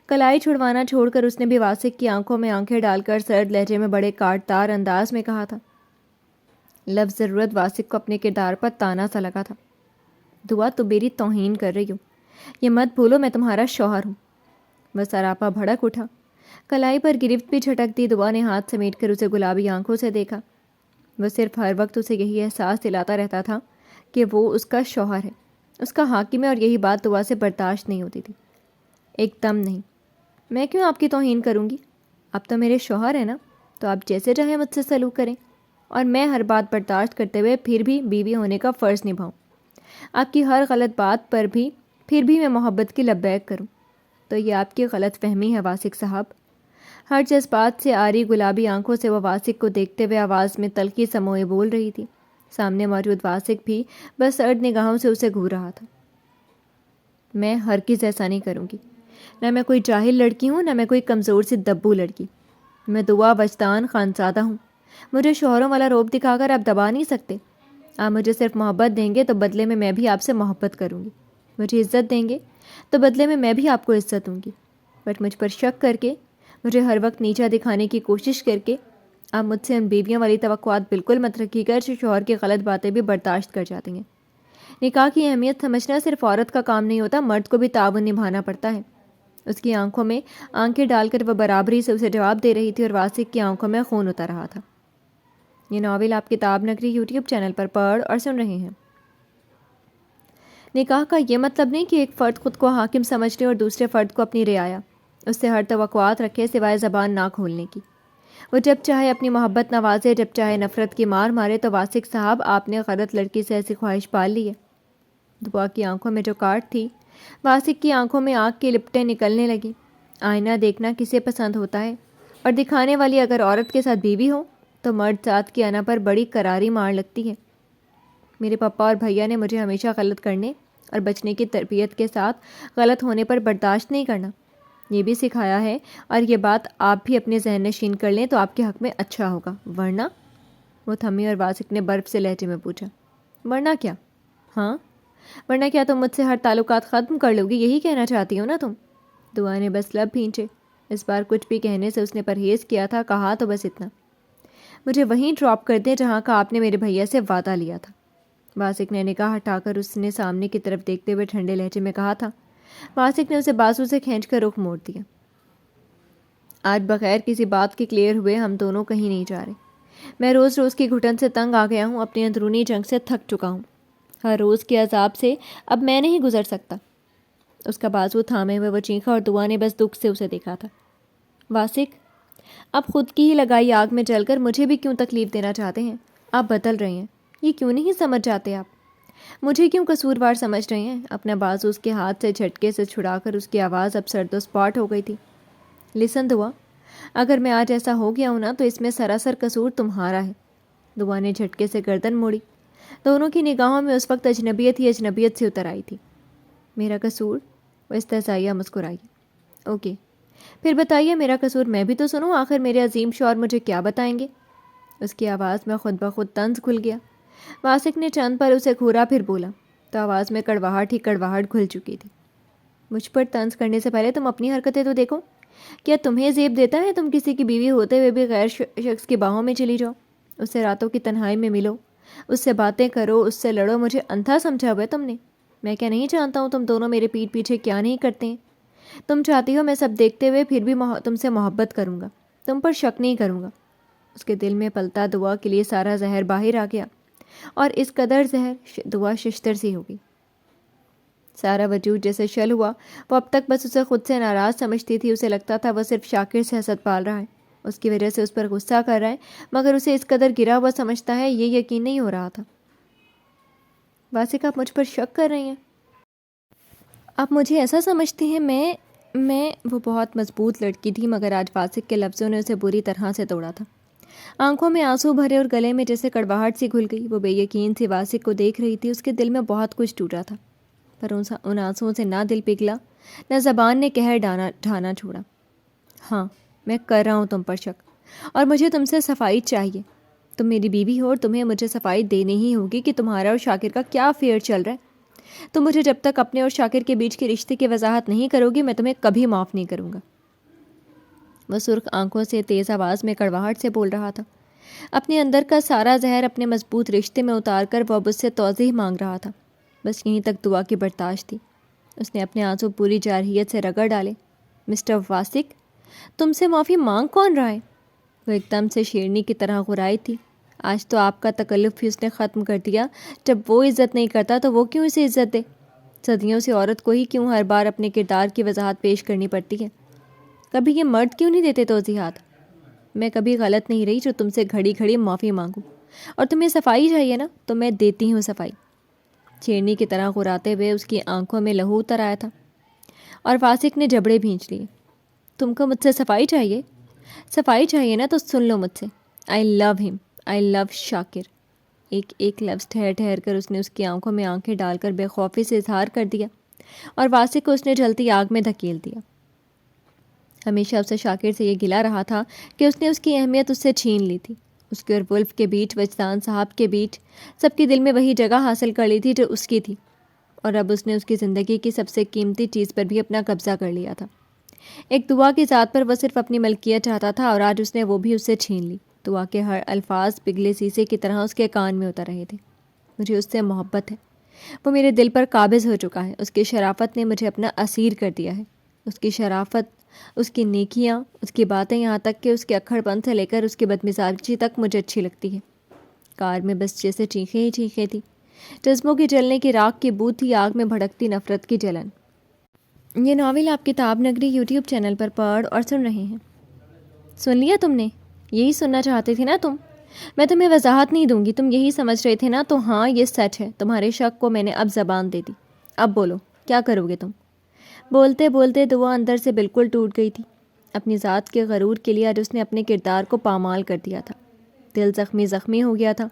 کلائی چھڑوانا چھوڑ کر اس نے بھی واسق کی آنکھوں میں آنکھیں ڈال کر سرد لہجے میں بڑے کاٹدار انداز میں کہا تھا۔ لفظ ضرورت واسق کو اپنے کردار پر تانا سا لگا تھا۔ دعا تو میری توہین کر رہی ہو، یہ مت بھولو میں تمہارا شوہر ہوں۔ وہ سراپا بھڑک اٹھا، کلائی پر گرفت بھی جھٹک دی۔ دعا نے ہاتھ سمیٹ کر اسے گلابی آنکھوں سے دیکھا۔ وہ صرف ہر وقت اسے یہی احساس دلاتا رہتا تھا کہ وہ اس کا شوہر ہے، اس کا حاکم ہے، اور یہی بات دعا سے برداشت نہیں ہوتی تھی۔ ایک دم نہیں، میں کیوں آپ کی توہین کروں گی؟ آپ تو میرے شوہر ہیں نا، تو آپ جیسے چاہیں مجھ سے سلوک کریں، اور میں ہر بات برداشت کرتے ہوئے پھر بھی بیوی ہونے کا فرض نبھاؤں۔ آپ کی ہر غلط بات پر بھی پھر بھی میں محبت کی لبیک کروں، تو یہ آپ کی غلط فہمی ہے واسق صاحب۔ ہر جذبات سے آری گلابی آنکھوں سے وہ واسق کو دیکھتے ہوئے آواز میں تلخی سموئے بول رہی تھی۔ سامنے موجود واسق بھی بس سرد نگاہوں سے اسے گھور رہا تھا۔ میں ہرگز ایسا نہیں کروں گی، نہ میں کوئی جاہل لڑکی ہوں، نہ میں کوئی کمزور سی دبو لڑکی۔ میں دعا وجدان خانزادہ ہوں، مجھے شوہروں والا روب دکھا کر آپ دبا نہیں سکتے. آپ مجھے صرف محبت دیں گے تو بدلے میں بھی آپ سے محبت کروں گی. مجھے عزت دیں گے تو بدلے میں بھی آپ کو عزت دوں گی. بٹ مجھ پر شک کر کے، مجھے ہر وقت نیچا دکھانے کی کوشش کر کے آپ مجھ سے ان بیویوں والی توقعات بالکل مت رکھی کر جو شوہر کی غلط باتیں بھی برداشت کر جاتی ہیں. نکاح کی اہمیت سمجھنا صرف عورت کا کام نہیں ہوتا، مرد کو بھی تعاون نبھانا پڑتا ہے. اس کی آنکھوں میں آنکھیں ڈال کر وہ برابری سے اسے جواب دے رہی تھی اور واسق کی آنکھوں میں خون اتر رہا تھا. یہ ناول آپ کتاب نگری یوٹیوب چینل پر پڑھ اور سن رہے ہیں. نکاح کا یہ مطلب نہیں کہ ایک فرد خود کو حاکم سمجھ لے اور دوسرے فرد کو اپنی رعایا، اس سے ہر توقعات رکھے سوائے زبان نہ کھولنے کی. وہ جب چاہے اپنی محبت نوازے، جب چاہے نفرت کی مار مارے. تو واسق صاحب، آپ نے غلط لڑکی سے ایسی خواہش پال لی ہے. دعا کی آنکھوں میں جو کاٹ تھی، واسق کی آنکھوں میں آگ کی لپٹیں نکلنے لگی. آئینہ دیکھنا کسے پسند ہوتا ہے، اور دکھانے والی اگر عورت کے ساتھ بیوی ہو تو مرد ذات کی انا پر بڑی کراری مار لگتی ہے. میرے پاپا اور بھیا نے مجھے ہمیشہ غلط کرنے اور بچنے کی تربیت کے ساتھ غلط ہونے پر برداشت نہیں کرنا یہ بھی سکھایا ہے، اور یہ بات آپ بھی اپنے ذہن نشین کر لیں تو آپ کے حق میں اچھا ہوگا. ورنہ؟ وہ تھمی اور واسق نے برف سے لہجے میں پوچھا. ورنہ کیا؟ ہاں، ورنہ کیا تم مجھ سے ہر تعلقات ختم کر لو گی، یہی کہنا چاہتی ہو نا تم؟ دعا نے بس لب بھینچے. اس بار کچھ بھی کہنے سے اس نے پرہیز کیا تھا. کہا تو بس اتنا، مجھے وہیں ڈراپ کر دیں جہاں کا آپ نے میرے بھیا سے وعدہ لیا تھا. واسق نے نگاہ ہٹا کر اس نے سامنے کی طرف دیکھتے ہوئے ٹھنڈے لہجے میں کہا تھا. واسق نے اسے بازو سے کھینچ کر رخ موڑ دیا. آج بغیر کسی بات کے کلیئر ہوئے ہم دونوں کہیں نہیں جا رہے. میں روز روز کی گھٹن سے تنگ آ گیا ہوں، اپنی اندرونی جنگ سے تھک چکا ہوں. ہر روز کے عذاب سے اب میں نہیں گزر سکتا. اس کا بازو تھامے ہوئے وہ چیخا اور دعا نے بس دکھ سے اسے دیکھا تھا. واسق، آپ خود کی ہی لگائی آگ میں جل کر مجھے بھی کیوں تکلیف دینا چاہتے ہیں؟ آپ بدل رہے ہیں، یہ کیوں نہیں سمجھ جاتے آپ؟ مجھے کیوں قصوروار سمجھ رہے ہیں؟ اپنا بازو اس کے ہاتھ سے جھٹکے سے چھڑا کر اس کی آواز اب سرد و سپاٹ ہو گئی تھی. لسن دعا، اگر میں آج ایسا ہو گیا ہوں نا تو اس میں سراسر قصور تمہارا ہے. دعا نے جھٹکے سے گردن موڑی. دونوں کی نگاہوں میں اس وقت اجنبیت ہی اجنبیت سے اتر آئی تھی. میرا قصور؟ وہ استہزائیہ مسکرائی. اوکے، پھر بتائیے میرا قصور میں بھی تو سنوں، آخر میرے عظیم شوہر مجھے کیا بتائیں گے؟ اس کی آواز میں خود بخود طنز کھل گیا. واسق نے چند پر اسے گھورا، پھر بولا تو آواز میں کڑواہٹ ہی کڑواہٹ گھل چکی تھی. مجھ پر طنز کرنے سے پہلے تم اپنی حرکتیں تو دیکھو. کیا تمہیں زیب دیتا ہے تم کسی کی بیوی ہوتے ہوئے بھی غیر شخص کی باہوں میں چلی جاؤ، اس سے راتوں کی تنہائی میں ملو، اس سے باتیں کرو، اس سے لڑو؟ مجھے اندھا سمجھا ہوا ہے تم نے. میں کیا نہیں جانتا ہوں تم دونوں میرے پیٹھ پیچھے کیا نہیں کرتے ہیں. تم چاہتی ہو میں سب دیکھتے ہوئے پھر بھی تم سے محبت کروں گا، تم پر شک نہیں کروں گا. اس کے دل میں پلتا دعا کے لیے سارا زہر باہر آ گیا، اور اس قدر زہر دعا ششتر سی ہو گئی. سارا وجود جیسے شل ہوا. وہ اب تک بس اسے خود سے ناراض سمجھتی تھی. اسے لگتا تھا وہ صرف شاکر سے حسد پال رہا ہے، اس کی وجہ سے اس پر غصہ کر رہا ہے، مگر اسے اس قدر گرا ہوا سمجھتا ہے، یہ یقین نہیں ہو رہا تھا. واسق، آپ مجھ پر شک کر رہی ہیں؟ آپ مجھے ایسا سمجھتی ہیں میں وہ بہت مضبوط لڑکی تھی، مگر آج واسق کے لفظوں نے اسے بری طرح سے توڑا تھا. آنکھوں میں آنسو بھرے اور گلے میں جیسے کڑواہٹ سی گھل گئی. وہ بے یقین سی واسق کو دیکھ رہی تھی. اس کے دل میں بہت کچھ ٹوٹا تھا، پر ان آنسوؤں سے نہ دل پگھلا، نہ زبان نے قہر ڈھانا چھوڑا. ہاں، میں کر رہا ہوں تم پر شک، اور مجھے تم سے صفائی چاہیے. تم میری بیوی ہو اور تمہیں مجھے صفائی دینی ہی ہوگی کہ تمہارا اور شاکر کا کیا افیئر چل رہا ہے. تم مجھے جب تک اپنے اور شاکر کے بیچ کے رشتے کی وضاحت نہیں کرو گی، میں تمہیں کبھی معاف نہیں کروں گا. وہ سرخ آنکھوں سے تیز آواز میں کڑواہٹ سے بول رہا تھا. اپنے اندر کا سارا زہر اپنے مضبوط رشتے میں اتار کر وہ اب اس سے توضیح مانگ رہا تھا. بس یہیں تک دعا کی برداشت تھی. اس نے اپنے آنسو پوری جارحیت سے رگڑ ڈالے. مسٹر واسق، تم سے معافی مانگ کون رہا ہے؟ وہ ایک دم سے شیرنی کی طرح غرائی تھی. آج تو آپ کا تکلف بھی اس نے ختم کر دیا. جب وہ عزت نہیں کرتا تو وہ کیوں اسے عزت دے؟ صدیوں سے عورت کو ہی کیوں ہر بار اپنے کردار کی وضاحت پیش کرنی پڑتی ہے؟ کبھی یہ مرد کیوں نہیں دیتے توضیحات؟ میں کبھی غلط نہیں رہی جو تم سے گھڑی گھڑی معافی مانگوں. اور تمہیں صفائی چاہیے نا، تو میں دیتی ہوں صفائی. شیرنی کی طرح غراتے ہوئے اس کی آنکھوں میں لہو اتر آیا تھا، اور واسق نے جبڑے بھینچ لیے. تم کو مجھ سے صفائی چاہیے؟ صفائی چاہیے نا تو سن لو مجھ سے. آئی لو ہم، آئی لو شاکر. ایک لفظ ٹھہر ٹھہر کر اس نے اس کی آنکھوں میں آنکھیں ڈال کر بے خوفی سے اظہار کر دیا، اور واسق کو اس نے جلتی آگ میں دھکیل دیا. ہمیشہ اسے شاکر سے یہ گلا رہا تھا کہ اس نے اس کی اہمیت اس سے چھین لی تھی. اس کے اور ولف کے بیچ وجدان صاحب کے بیچ سب کے دل میں وہی جگہ حاصل کر لی تھی جو اس کی تھی، اور اب اس نے اس کی زندگی کی سب سے قیمتی چیز پر بھی اپنا قبضہ کر لیا تھا۔ ایک دعا کی ذات پر وہ صرف اپنی ملکیت چاہتا تھا، اور آج اس نے وہ بھی اس سے چھین لی۔ دعا کے ہر الفاظ پگھلے شیشے کی طرح اس کے کان میں اتر رہے تھے۔ مجھے اس سے محبت ہے، وہ میرے دل پر قابض ہو چکا ہے، اس کی شرافت نے مجھے اپنا اسیر کر دیا ہے۔ اس کی شرافت، اس کی نیکیاں، اس کی باتیں، یہاں تک کہ اس کے اکھڑ پن سے لے کر اس کی بدمزاجی تک مجھے اچھی لگتی ہے۔ کار میں بس جیسے چیخیں ہی چیخیں تھی، جذبوں کی جلنے کی راکھ کی بو تھی، آگ میں بھڑکتی نفرت کی جلن۔ یہ ناول آپ کتاب نگری یوٹیوب چینل پر پڑھ اور سن رہے ہیں۔ سن لیا تم نے؟ یہی سننا چاہتے تھے نا تم؟ میں تمہیں وضاحت نہیں دوں گی، تم یہی سمجھ رہے تھے نا؟ تو ہاں، یہ سچ ہے، تمہارے شک کو میں نے اب زبان دے دی۔ اب بولو، کیا کرو گے تم؟ بولتے بولتے دعا اندر سے بالکل ٹوٹ گئی تھی۔ اپنی ذات کے غرور کے لیے آج اس نے اپنے کردار کو پامال کر دیا تھا۔ دل زخمی زخمی ہو گیا تھا،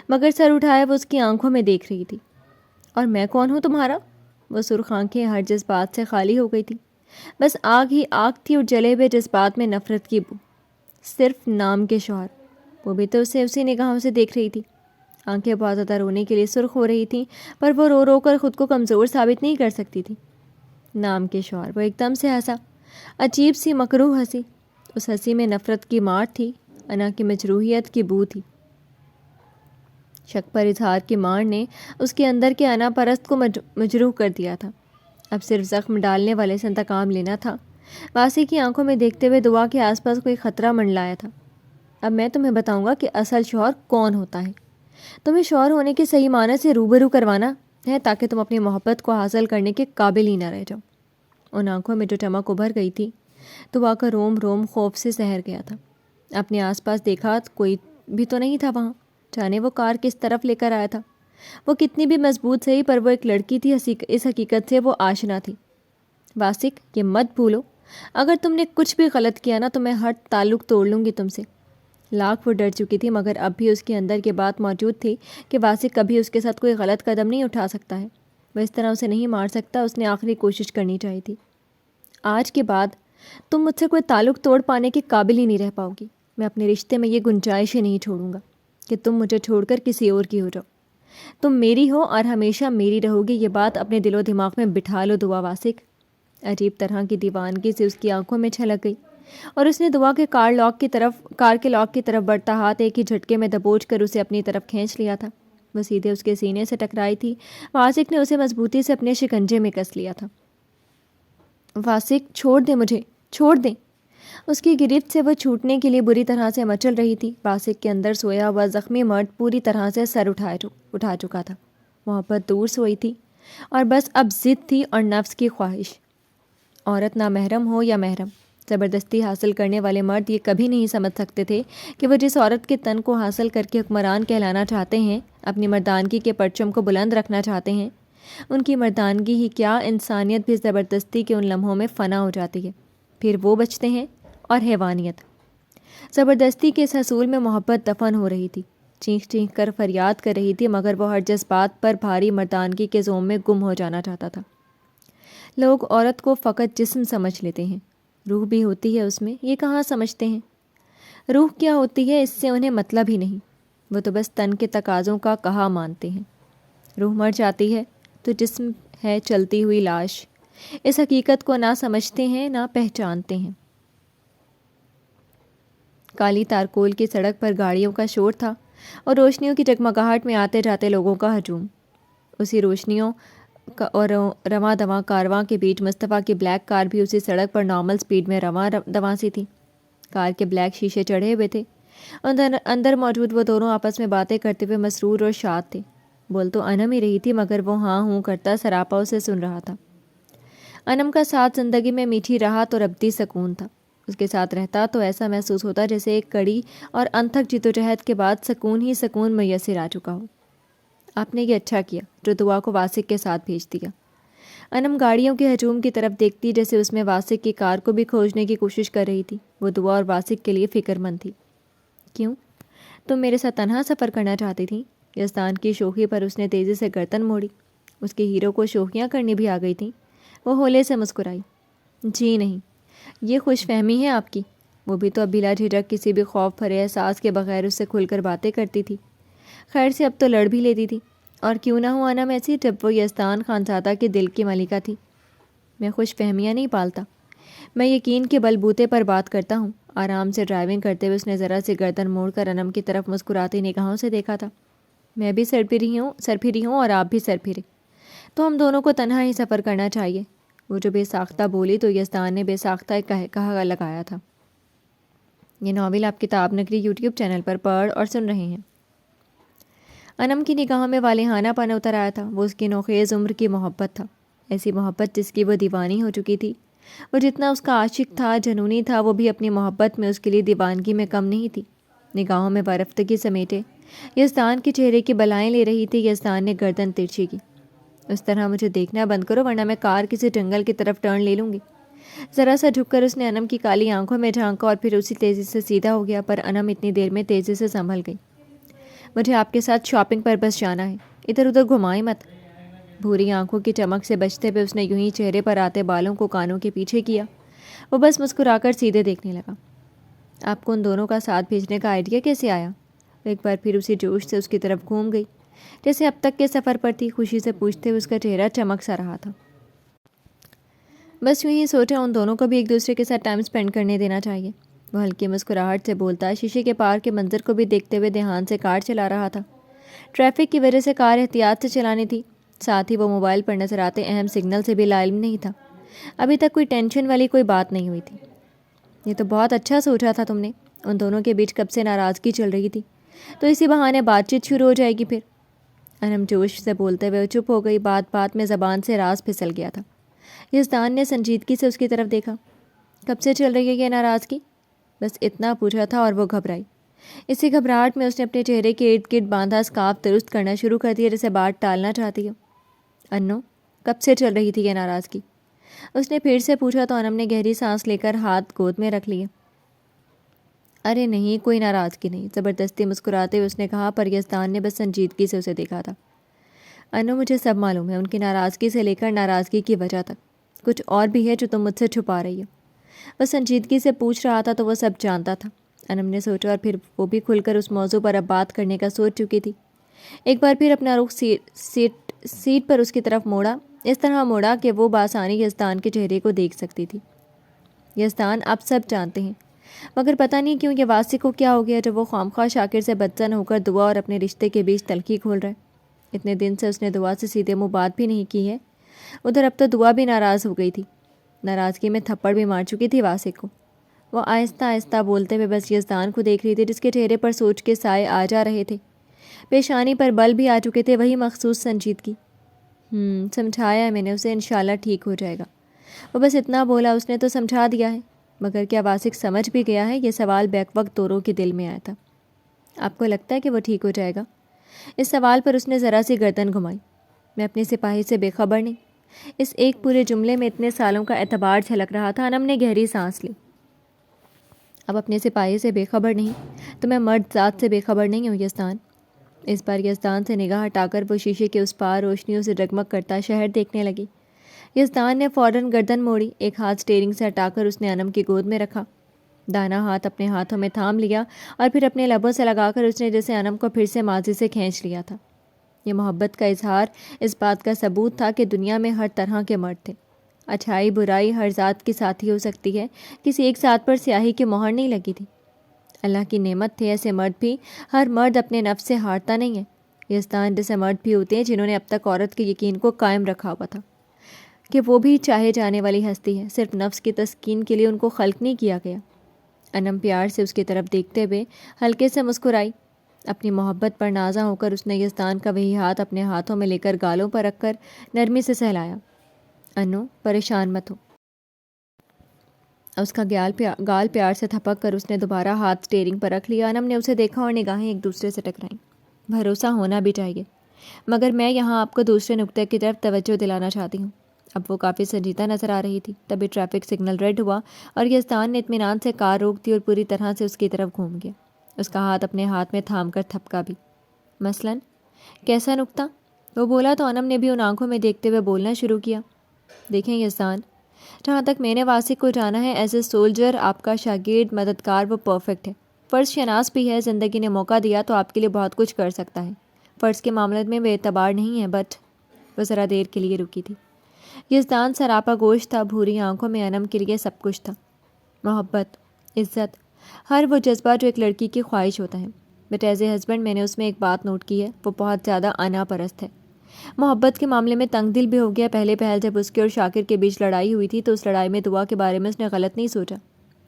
مگر سر اٹھائے وہ اس کی آنکھوں میں دیکھ رہی تھی۔ اور میں کون ہوں تمہارا؟ وہ سرخ آنکھیں ہر جذبات سے خالی ہو گئی تھی، بس آگ ہی آگ تھی اور جلے ہوئے جذبات میں نفرت کی بو۔ صرف نام کے شوہر، وہ بھی تو اسے اسی نگاہوں سے دیکھ رہی تھی۔ آنکھیں بہت زیادہ رونے کے لیے سرخ ہو رہی تھیں، پر وہ رو رو کر خود کو کمزور ثابت نہیں کر سکتی تھی۔ نام کے شوہر، وہ ایک دم سے ہنسا، عجیب سی مکروہ ہنسی۔ اس ہنسی میں نفرت کی مار تھی، انا کی مجروحیت کی بو تھی۔ شک پر اظہار کی مار نے اس کے اندر کے انا پرست کو مجروح کر دیا تھا۔ اب صرف زخم ڈالنے والے سے انتقام لینا تھا۔ واسی کی آنکھوں میں دیکھتے ہوئے دعا کے آس پاس کوئی خطرہ منڈلایا تھا۔ اب میں تمہیں بتاؤں گا کہ اصل شوہر کون ہوتا ہے۔ تمہیں شوہر ہونے کے صحیح معنی سے روبرو کروانا ہے، تاکہ تم اپنی محبت کو حاصل کرنے کے قابل ہی نہ رہ جاؤ۔ ان آنکھوں میں جو چمک ابھر گئی تھی، دعا کا روم روم خوف سے سہر گیا تھا۔ اپنے آس پاس دیکھا، کوئی بھی تو نہیں تھا وہاں۔ جانے وہ کار کس طرف لے کر آیا تھا؟ وہ کتنی بھی مضبوط صحیح، پر وہ ایک لڑکی تھی، اس حقیقت سے وہ آشنا تھی۔ واسق، یہ مت بھولو، اگر تم نے کچھ بھی غلط کیا نا تو میں ہر تعلق توڑ لوں گی تم سے۔ لاکھ وہ ڈر چکی تھی، مگر اب بھی اس کے اندر کی بات موجود تھی کہ واسق کبھی اس کے ساتھ کوئی غلط قدم نہیں اٹھا سکتا ہے۔ وہ اس طرح اسے نہیں مار سکتا۔ اس نے آخری کوشش کرنی چاہی تھی۔ آج کے بعد تم مجھ سے کوئی تعلق توڑ پانے کے قابل ہی نہیں رہ پاؤ گی۔ میں اپنے رشتے میں یہ گنجائش ہی نہیں چھوڑوں گا کہ تم مجھے چھوڑ کر کسی اور کی ہو جاؤ۔ تم میری ہو اور ہمیشہ میری رہو گی، یہ بات اپنے دل و دماغ میں بٹھا لو دعا واسق۔ عجیب طرح کی دیوانگی سے اس کی آنکھوں میں چھلک گئی، اور اس نے دعا کے کار کے لاک کی طرف بڑھتا ہاتھ ایک ہی جھٹکے میں دبوچ کر اسے اپنی طرف کھینچ لیا تھا۔ وہ سیدھے اس کے سینے سے ٹکرائی تھی۔ واسق نے اسے مضبوطی سے اپنے شکنجے میں کس لیا تھا۔ واسق، چھوڑ دیں مجھے، چھوڑ دیں۔ اس کی گرفت سے وہ چھوٹنے کے لیے بری طرح سے مچل رہی تھی۔ واسق کے اندر سویا ہوا زخمی مرد پوری طرح سے سر اٹھا چکا تھا۔ محبت دور سوئی تھی، اور بس اب ضد تھی اور نفس کی خواہش۔ عورت نہ محرم ہو یا محرم، زبردستی حاصل کرنے والے مرد یہ کبھی نہیں سمجھ سکتے تھے کہ وہ جس عورت کے تن کو حاصل کر کے حکمران کہلانا چاہتے ہیں، اپنی مردانگی کے پرچم کو بلند رکھنا چاہتے ہیں، ان کی مردانگی ہی کیا، انسانیت بھی زبردستی کے ان لمحوں میں فنا ہو جاتی ہے۔ پھر وہ بچتے ہیں اور حیوانیت۔ زبردستی کے اس حصول میں محبت دفن ہو رہی تھی، چینخ چینخ کر فریاد کر رہی تھی، مگر وہ ہر جذبات پر بھاری مردانگی کے زوم میں گم ہو جانا چاہتا تھا۔ لوگ عورت کو فقط جسم سمجھ لیتے ہیں، روح بھی ہوتی ہے اس میں، یہ کہاں سمجھتے ہیں۔ روح کیا ہوتی ہے اس سے انہیں مطلب ہی نہیں، وہ تو بس تن کے تقاضوں کا کہا مانتے ہیں۔ روح مر جاتی ہے تو جسم ہے چلتی ہوئی لاش، اس حقیقت کو نہ سمجھتے ہیں نہ پہچانتے ہیں۔ کالی تارکول کی سڑک پر گاڑیوں کا شور تھا، اور روشنیوں کی جگمگاہٹ میں آتے جاتے لوگوں کا ہجوم۔ اسی روشنیوں اور رواں دواں کارواں کے بیچ مصطفیٰ کی بلیک کار بھی اسی سڑک پر نارمل سپیڈ میں رواں دواں سی تھی۔ کار کے بلیک شیشے چڑھے ہوئے تھے، اندر موجود وہ دونوں آپس میں باتیں کرتے ہوئے مسرور اور شاد تھے۔ بول تو انم ہی رہی تھی، مگر وہ ہاں ہوں کرتا سراپا اسے سن رہا تھا۔ انم کا ساتھ زندگی میں میٹھی راحت اور ابدی سکون تھا۔ اس کے ساتھ رہتا تو ایسا محسوس ہوتا جیسے ایک کڑی اور انتھک جدوجہد کے بعد سکون ہی سکون میسر آ چکا ہو۔ آپ نے یہ اچھا کیا جو دعا کو واسق کے ساتھ بھیج دیا۔ انم گاڑیوں کے ہجوم کی طرف دیکھتی جیسے اس میں واسق کی کار کو بھی کھوجنے کی کوشش کر رہی تھی۔ وہ دعا اور واسق کے لیے فکر مند تھی۔ کیوں؟ تم میرے ساتھ تنہا سفر کرنا چاہتی تھی؟ یزدان کی شوخی پر اس نے تیزی سے گردن موڑی۔ اس کے ہیرو کو شوخیاں کرنی بھی آ گئی تھیں۔ وہ ہولے سے مسکرائی۔ جی نہیں، یہ خوش فہمی ہے آپ کی۔ وہ بھی تو اب بلا جھجک کسی بھی خوف بھرے احساس کے بغیر اس سے کھل کر باتیں کرتی تھی. خیر سے اب تو لڑ بھی لیتی تھی. اور کیوں نہ ہو انم ایسی جب وہ یزدان خانزادہ کے دل کی ملکہ تھی. میں خوش فہمیاں نہیں پالتا، میں یقین کے بل بوتے پر بات کرتا ہوں. آرام سے ڈرائیونگ کرتے ہوئے اس نے ذرا سی گردن موڑ کر انم کی طرف مسکراتی نگاہوں سے دیکھا تھا. میں بھی سر پھری ہوں اور آپ بھی سر پھرے، تو ہم دونوں کو تنہا ہی سفر کرنا چاہیے. وہ جو بے ساختہ بولی تو یزدان نے بے ساختہ کہا لگایا تھا. یہ ناول آپ کتاب نگری یوٹیوب چینل پر پڑھ اور سن رہے ہیں. انم کی نگاہوں میں والہانہ پن اتر آیا تھا. وہ اس کی نوخیز عمر کی محبت تھا، ایسی محبت جس کی وہ دیوانی ہو چکی تھی. وہ جتنا اس کا عاشق تھا، جنونی تھا، وہ بھی اپنی محبت میں اس کے لیے دیوانگی میں کم نہیں تھی. نگاہوں میں وارفتگی سمیٹے یزدان کے چہرے کی بلائیں لے رہی تھی. یزدان نے گردن ترچھی کی. اس طرح مجھے دیکھنا بند کرو ورنہ میں کار کسی جنگل کی طرف ٹرن لے لوں گی. ذرا سا جھک کر اس نے انم کی کالی آنکھوں میں جھانکا اور پھر اسی تیزی سے سیدھا ہو گیا. پر انم اتنی دیر میں تیزی سے سنبھل گئی. مجھے آپ کے ساتھ شاپنگ پر بس جانا ہے، ادھر ادھر گھمائیں مت. بھوری آنکھوں کی چمک سے بچتے ہوئے اس نے یوں ہی چہرے پر آتے بالوں کو کانوں کے پیچھے کیا. وہ بس مسکرا کر سیدھے دیکھنے لگا. آپ کو ان دونوں کا ساتھ بھیجنے کا آئیڈیا کیسے آیا؟ ایک بار پھر اسی جوش سے اس کی طرف گھوم گئی جیسے اب تک کے سفر پر تھی. خوشی سے پوچھتے ہوئے اس کا چہرہ چمک سا رہا تھا. بس یوں ہی سوچا ان دونوں کو بھی ایک دوسرے کے ساتھ ٹائم اسپینڈ کرنے دینا چاہیے. وہ ہلکی مسکراہٹ سے بولتا شیشے کے پار کے منظر کو بھی دیکھتے ہوئے دھیان سے کار چلا رہا تھا. ٹریفک کی وجہ سے کار احتیاط سے چلانی تھی، ساتھ ہی وہ موبائل پر نظر آتے اہم سگنل سے بھی لاعلم نہیں تھا. ابھی تک کوئی ٹینشن والی کوئی بات نہیں ہوئی تھی. یہ تو بہت اچھا سوچا تھا تم نے. ان دونوں کے بیچ کب سے ناراضگی چل رہی تھی، تو اسی بہانے بات چیت شروع ہو جائے گی. پھر انم جوش سے بولتے ہوئے چپ ہو گئی. بات بات میں زبان سے راز پھسل گیا تھا. یزدان نے سنجیدگی سے اس کی طرف دیکھا. کب سے چل رہی ہے یہ ناراضگی؟ بس اتنا پوچھا تھا اور وہ گھبرائی. اسی گھبراہٹ میں اس نے اپنے چہرے کے ارد گرد باندھا اسکارف درست کرنا شروع کر دیا جیسے بات ٹالنا چاہتی ہو. انو، کب سے چل رہی تھی یہ ناراضگی؟ اس نے پھر سے پوچھا تو انم نے گہری سانس لے کر ہاتھ گود میں رکھ لیے. ارے نہیں، کوئی ناراضگی نہیں، زبردستی مسکراتے ہوئے اس نے کہا. پر یزدان نے بس سنجیدگی سے اسے دیکھا تھا. انو، مجھے سب معلوم ہے، ان کی ناراضگی سے لے کر ناراضگی کی وجہ تک. کچھ اور بھی ہے جو تم مجھ سے چھپا رہی ہو. وہ سنجیدگی سے پوچھ رہا تھا تو وہ سب جانتا تھا. انم نے سوچا اور پھر وہ بھی کھل کر اس موضوع پر اب بات کرنے کا سوچ چکی تھی. ایک بار پھر اپنا رخ سیٹ پر اس کی طرف موڑا، اس طرح موڑا کہ وہ بآسانی یزدان کے چہرے کو دیکھ سکتی تھی. یزدان، آپ سب جانتے ہیں، مگر پتہ نہیں کیوں یہ واسق کو کیا ہو گیا جب وہ خواہ شاکر سے بدظن ہو کر دعا اور اپنے رشتے کے بیچ تلخی کھول رہا ہے. اتنے دن سے اس نے دعا سے سیدھے منہ بات بھی نہیں کی ہے. ادھر اب تو دعا بھی ناراض ہو گئی تھی، ناراضگی میں تھپڑ بھی مار چکی تھی واسق کو. وہ آہستہ آہستہ بولتے ہوئے بس یزدان کو دیکھ رہی تھی جس کے چہرے پر سوچ کے سائے آ جا رہے تھے، پیشانی پر بل بھی آ چکے تھے، وہی مخصوص سنجیدگی. سمجھایا ہے میں نے اسے، انشاءاللہ ٹھیک ہو جائے گا. وہ بس اتنا بولا. اس نے تو سمجھا دیا ہے، مگر کیا واسق سمجھ بھی گیا ہے؟ یہ سوال بیک وقت دونوں کے دل میں آیا تھا. آپ کو لگتا ہے کہ وہ ٹھیک ہو جائے گا؟ اس سوال پر اس نے ذرا سی گردن گھمائی. میں اپنے سپاہی سے بے خبر نہیں. اس ایک پورے جملے میں اتنے سالوں کا اعتبار جھلک رہا تھا. انم نے گہری سانس لی. اب اپنے سپاہی سے بے خبر نہیں تو میں مرد ذات سے بے خبر نہیں ہوں یزدان. اس بار یزدان سے نگاہ ہٹا کر وہ شیشے کے اس پار روشنیوں سے جگمگ کرتا شہر دیکھنے لگی. یزدان نے فوراً گردن موڑی. ایک ہاتھ اسٹیئرنگ سے ہٹا کر اس نے انم کی گود میں رکھا، دانا ہاتھ اپنے ہاتھوں میں تھام لیا اور پھر اپنے لبوں سے لگا کر اس نے جیسے انم کو پھر سے ماضی سے کھینچ لیا تھا. یہ محبت کا اظہار اس بات کا ثبوت تھا کہ دنیا میں ہر طرح کے مرد تھے. اچھائی برائی ہر ذات کی ساتھی ہو سکتی ہے، کسی ایک ذات پر سیاہی کی مہر نہیں لگی تھی. اللہ کی نعمت تھے ایسے مرد بھی. ہر مرد اپنے نفس سے ہارتا نہیں ہے. یزدان جیسے مرد بھی ہوتے ہیں جنہوں نے اب تک عورت کے یقین کو قائم رکھا ہوا تھا کہ وہ بھی چاہے جانے والی ہستی ہے. صرف نفس کی تسکین کے لیے ان کو خلق نہیں کیا گیا. انم پیار سے اس کی طرف دیکھتے ہوئے ہلکے سے مسکرائی. اپنی محبت پر نازا ہو کر اس نے یزدان کا وہی ہاتھ اپنے ہاتھوں میں لے کر گالوں پر رکھ کر نرمی سے سہلایا. انو، پریشان مت ہو. اس کا گال پیار سے تھپک کر اس نے دوبارہ ہاتھ اسٹیئرنگ پر رکھ لیا. انم نے اسے دیکھا اور نگاہیں ایک دوسرے سے ٹکرائیں. بھروسہ ہونا بھی چاہیے، مگر میں یہاں آپ کو دوسرے نقطے کی طرف توجہ دلانا چاہتی ہوں. اب وہ کافی سنجیدہ نظر آ رہی تھی. تبھی ٹریفک سگنل ریڈ ہوا اور یزدان نے اطمینان سے کار روک دی اور پوری طرح سے اس کی طرف گھوم گیا. اس کا ہاتھ اپنے ہاتھ میں تھام کر تھپکا بھی. مثلاً کیسا نقطہ؟ وہ بولا تو انم نے بھی ان آنکھوں میں دیکھتے ہوئے بولنا شروع کیا. دیکھیں یزدان، جہاں تک میں نے واسق کو جانا ہے، ایز اے سولجر آپ کا شاگرد مددگار وہ پرفیکٹ ہے، فرض شناس بھی ہے، زندگی نے موقع دیا تو آپ کے لیے بہت کچھ کر سکتا ہے، فرض کے معاملات میں بے اعتبار نہیں ہے، بٹ وہ ذرا دیر کے لیے رکی تھی۔ یزدان سراپا گوشت تھا، بھوری آنکھوں میں انم کے لیے سب کچھ تھا، محبت، عزت، ہر وہ جذبہ جو ایک لڑکی کی خواہش ہوتا ہے، بٹ ایز اے ہسبینڈ میں نے اس میں ایک بات نوٹ کی ہے، وہ بہت زیادہ انا پرست ہے۔ محبت کے معاملے میں تنگ دل بھی ہو گیا۔ پہلے پہل جب اس کے اور شاکر کے بیچ لڑائی ہوئی تھی تو اس لڑائی میں دعا کے بارے میں اس نے غلط نہیں سوچا،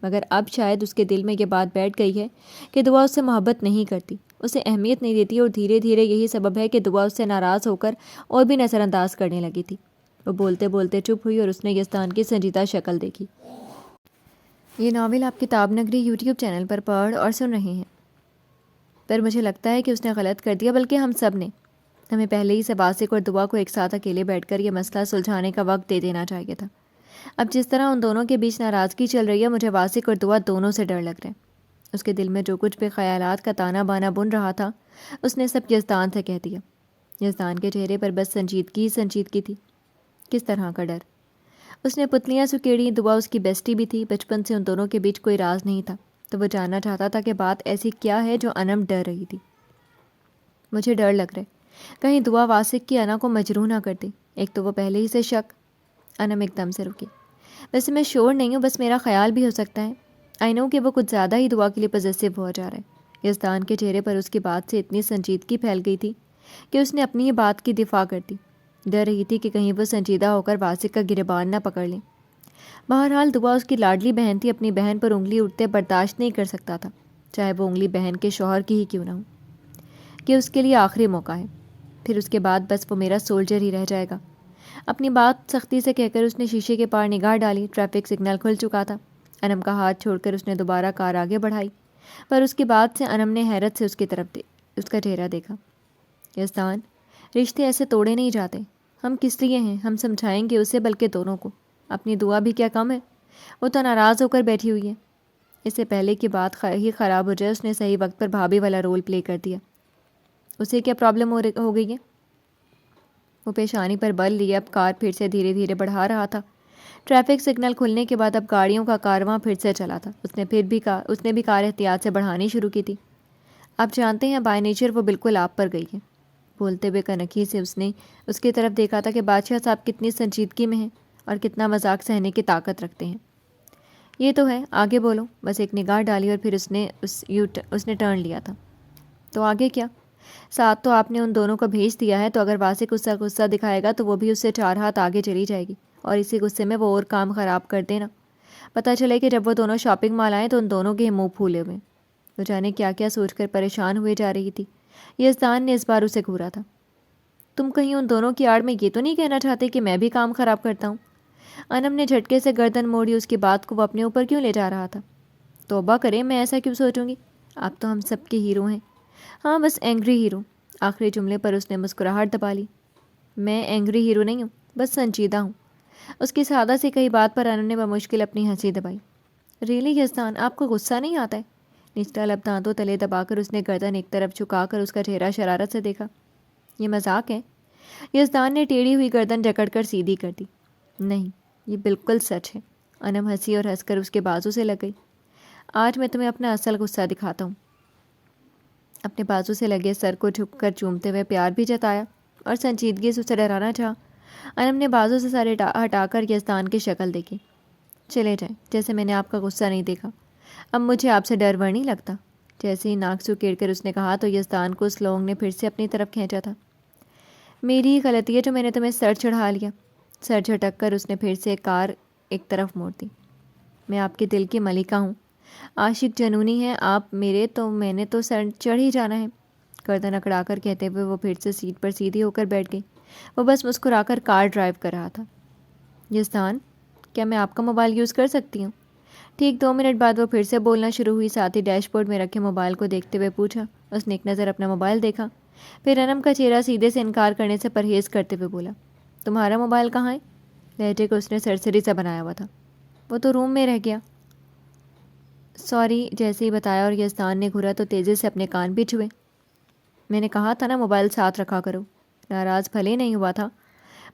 مگر اب شاید اس کے دل میں یہ بات بیٹھ گئی ہے کہ دعا اس سے محبت نہیں کرتی، اسے اہمیت نہیں دیتی، اور دھیرے دھیرے یہی سبب ہے کہ دعا اس سے ناراض ہو کر اور بھی نظر انداز کرنے لگی تھی۔ وہ بولتے بولتے چپ ہوئی اور اس نے یزدان کی سنجیدہ شکل دیکھی۔ یہ ناول آپ کتاب نگری یوٹیوب چینل پر پڑھ اور سن رہے ہیں، پر مجھے لگتا ہے کہ اس نے غلط کر دیا، بلکہ ہم سب نے۔ ہمیں پہلے ہی سے واسق اور دعا کو ایک ساتھ اکیلے بیٹھ کر یہ مسئلہ سلجھانے کا وقت دے دینا چاہیے تھا۔ اب جس طرح ان دونوں کے بیچ ناراضگی چل رہی ہے، مجھے واسق اور دعا دونوں سے ڈر لگ رہا ہے۔ اس کے دل میں جو کچھ بھی خیالات کا تانا بانا بن رہا تھا، اس نے سب یزدان سے کہہ دیا۔ یزدان کے چہرے پر بس سنجیدگی ہی سنجیدگی تھی۔ کس طرح کا ڈر؟ اس نے پتلیاں سکیڑی، دعا اس کی بیسٹی بھی تھی، بچپن سے ان دونوں کے بیچ کوئی راز نہیں تھا، تو وہ جاننا چاہتا تھا کہ بات ایسی کیا ہے جو انم ڈر رہی تھی۔ مجھے ڈر لگ رہا ہے کہیں دعا واسق کی انا کو مجروح نہ کر دے، ایک تو وہ پہلے ہی سے شک۔ انم ایک دم سے رکی۔ ویسے میں شور نہیں ہوں، بس میرا خیال بھی ہو سکتا ہے۔ آئی نو کہ وہ کچھ زیادہ ہی دعا کے لیے پوزیسو ہو جا رہا ہے۔ یزدان کے چہرے پر اس کی بات سے اتنی سنجیدگی پھیل گئی تھی کہ اس نے اپنی ہی بات کی دفاع کر دی۔ ڈر رہی تھی کہ کہیں وہ سنجیدہ ہو کر واسق کا گریبان نہ پکڑ لیں۔ بہرحال دعا اس کی لاڈلی بہن تھی، اپنی بہن پر انگلی اٹھتے برداشت نہیں کر سکتا تھا، چاہے وہ انگلی بہن کے شوہر کی ہی کیوں نہ ہو، کہ اس کے لیے آخری موقع ہے، پھر اس کے بعد بس وہ میرا سولجر ہی رہ جائے گا۔ اپنی بات سختی سے کہہ کر اس نے شیشے کے پار نگاہ ڈالی۔ ٹریفک سگنل کھل چکا تھا۔ انم کا ہاتھ چھوڑ کر اس نے دوبارہ کار آگے بڑھائی، پر اس کی بات سے انم نے حیرت سے اس کی طرف اس کا چہرہ دیکھا۔ یزدان، رشتے ایسے توڑے نہیں جاتے، ہم کس لیے ہیں؟ ہم سمجھائیں گے اسے، بلکہ دونوں کو۔ اپنی دعا بھی کیا کم ہے؟ وہ تو ناراض ہو کر بیٹھی ہوئی ہے۔ اس سے پہلے کہ بات ہی خراب ہو جائے، اس نے صحیح وقت پر بھابھی والا رول پلے کر دیا۔ اسے کیا پرابلم ہو گئی ہے؟ وہ پیشانی پر بل لیے اب کار پھر سے دھیرے دھیرے بڑھا رہا تھا۔ ٹریفک سگنل کھلنے کے بعد اب گاڑیوں کا کارواں پھر سے چلا تھا۔ اس نے بھی کار احتیاط سے بڑھانی شروع کی تھی۔ آپ جانتے ہیں بائی نیچر وہ بالکل آپ پر گئی ہے۔ بولتے ہوئے کنکھی سے اس نے اس کی طرف دیکھا تھا کہ بادشاہ صاحب کتنی سنجیدگی میں ہیں اور کتنا مذاق سہنے کی طاقت رکھتے ہیں۔ یہ تو ہے، آگے بولو۔ بس ایک نگاہ ڈالی اور پھر اس نے ٹرن لیا تھا۔ تو آگے کیا؟ ساتھ تو آپ نے ان دونوں کو بھیج دیا ہے، تو اگر واسق اس سے غصہ دکھائے گا تو وہ بھی اس سے 4 ہاتھ آگے چلی جائے گی، اور اسی غصے میں وہ اور کام خراب کر دینا۔ پتہ چلے کہ جب وہ دونوں شاپنگ مال آئیں تو ان دونوں کے منہ پھولے ہوئے۔ وہ جانے کیا کیا سوچ کر پریشان ہوئے جا رہی تھی۔ یزدان نے اس بار اسے گھورا تھا۔ تم کہیں ان دونوں کی آڑ میں یہ تو نہیں کہنا چاہتے کہ میں بھی کام خراب کرتا ہوں؟ انم نے جھٹکے سے گردن موڑی۔ اس کی بات کو وہ اپنے اوپر کیوں لے جا رہا تھا؟ توبہ کرے، میں ایسا کیوں سوچوں گی؟ آپ تو ہم سب کے ہیرو ہیں۔ ہاں، بس اینگری ہیرو۔ آخری جملے پر اس نے مسکراہٹ دبا لی۔ میں اینگری ہیرو نہیں ہوں، بس سنجیدہ ہوں۔ اس کی سادہ سی کہی بات پر انم نے بمشکل اپنی ہنسی دبائی۔ ریلی یزدان، آپ کو غصہ نہیں آتا ہے؟ نچلا لب دانتوں تلے دبا کر اس نے گردن ایک طرف جھکا کر اس کا چہرہ شرارت سے دیکھا۔ یہ مذاق ہے؟ یزدان نے ٹیڑھی ہوئی گردن جکڑ کر سیدھی کر دی۔ نہیں، یہ بالکل سچ ہے۔ انم ہنسی اور ہنس کر اس کے بازو سے لگ گئی۔ آج میں تمہیں اپنا اصل غصہ دکھاتا ہوں۔ اپنے بازو سے لگے سر کو جھک کر چومتے ہوئے پیار بھی جتایا اور سنجیدگی سے اسے ڈرانا چاہا۔ انم نے بازو سے سر ہٹا کر یزدان کی شکل دیکھی۔ چلے جائیں، جیسے میں نے آپ کا غصہ نہیں دیکھا۔ اب مجھے آپ سے ڈر ور نہیں لگتا۔ جیسے ہی ناک سکیڑ کر اس نے کہا تو یزدان کو اس لونگ نے پھر سے اپنی طرف کھینچا تھا۔ میری ہی غلطی ہے جو میں نے تمہیں سر چڑھا لیا۔ سر جھٹک کر اس نے پھر سے کار ایک طرف موڑ دی۔ میں آپ کے دل کی ملکہ ہوں، عاشق جنونی ہے آپ میرے، تو میں نے تو سر چڑھ ہی جانا ہے۔ گردن اکڑا کر کہتے ہوئے وہ پھر سے سیٹ پر سیدھی ہو کر بیٹھ گئی۔ وہ بس مسکرا کر کار ڈرائیو کر رہا تھا۔ یزدان، کیا میں آپ کا موبائل یوز کر سکتی ہوں؟ ٹھیک 2 منٹ بعد وہ پھر سے بولنا شروع ہوئی، ساتھ ہی ڈیش بورڈ میں رکھے موبائل کو دیکھتے ہوئے پوچھا۔ اس نے ایک نظر اپنا موبائل دیکھا، پھر انم کا چہرہ سیدھے سے انکار کرنے سے پرہیز کرتے ہوئے بولا، تمہارا موبائل کہاں ہے؟ لہجے کو اس نے سرسری سا بنایا ہوا تھا۔ وہ تو روم میں رہ گیا۔ سوری، جیسے ہی بتایا اور یزدان نے گھورا تو تیزی سے اپنے کان بھی چھوئے۔ میں نے کہا تھا نا موبائل ساتھ رکھا کرو۔ ناراض بھلے نہیں ہوا تھا،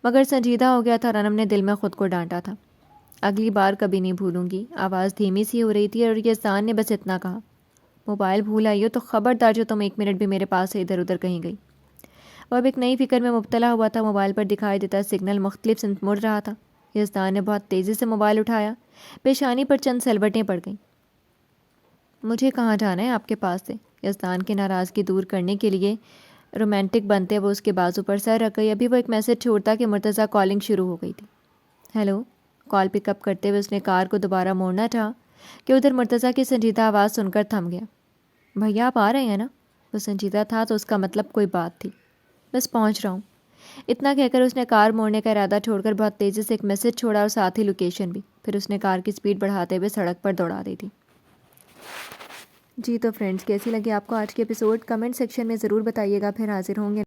مگر سنجیدہ ہو گیا تھا اور انم نے دل میں خود کو ڈانٹا تھا۔ اگلی بار کبھی نہیں بھولوں گی۔ آواز دھیمی سی ہو رہی تھی اور یزدان نے بس اتنا کہا، موبائل بھول آئی ہو تو خبردار جو تم 1 منٹ بھی میرے پاس سے ادھر ادھر کہیں گئی۔ وہ اب ایک نئی فکر میں مبتلا ہوا تھا۔ موبائل پر دکھائی دیتا سگنل مختلف سمت مڑ رہا تھا۔ یزدان نے بہت تیزی سے موبائل اٹھایا، پیشانی پر چند سلبٹیں پڑ گئیں۔ مجھے کہاں جانا ہے آپ کے پاس سے؟ یزدان کی ناراضگی دور کرنے کے لیے رومانٹک بنتے وہ اس کے بازو پر سر رکھ گئی۔ ابھی وہ ایک میسج چھوڑتا کہ مرتضیٰ کالنگ شروع ہو گئی تھی۔ ہیلو، کال پک اپ کرتے ہوئے اس نے کار کو دوبارہ موڑنا چاہا کہ ادھر مرتضیٰ کی سنجیدہ آواز سن کر تھم گیا۔ بھیا آپ آ رہے ہیں نا؟ وہ سنجیدہ تھا تو اس کا مطلب کوئی بات تھی۔ بس پہنچ رہا ہوں، اتنا کہہ کر اس نے کار موڑنے کا ارادہ چھوڑ کر بہت تیزی سے ایک میسج چھوڑا اور ساتھ ہی لوکیشن بھی۔ پھر اس نے کار کی سپیڈ بڑھاتے ہوئے سڑک پر دوڑا دی تھی۔ جی تو فرینڈز، کیسی لگی آپ کو آج کی ایپیسوڈ؟ کمنٹ سیکشن میں ضرور بتائیے گا۔ پھر حاضر ہوں گے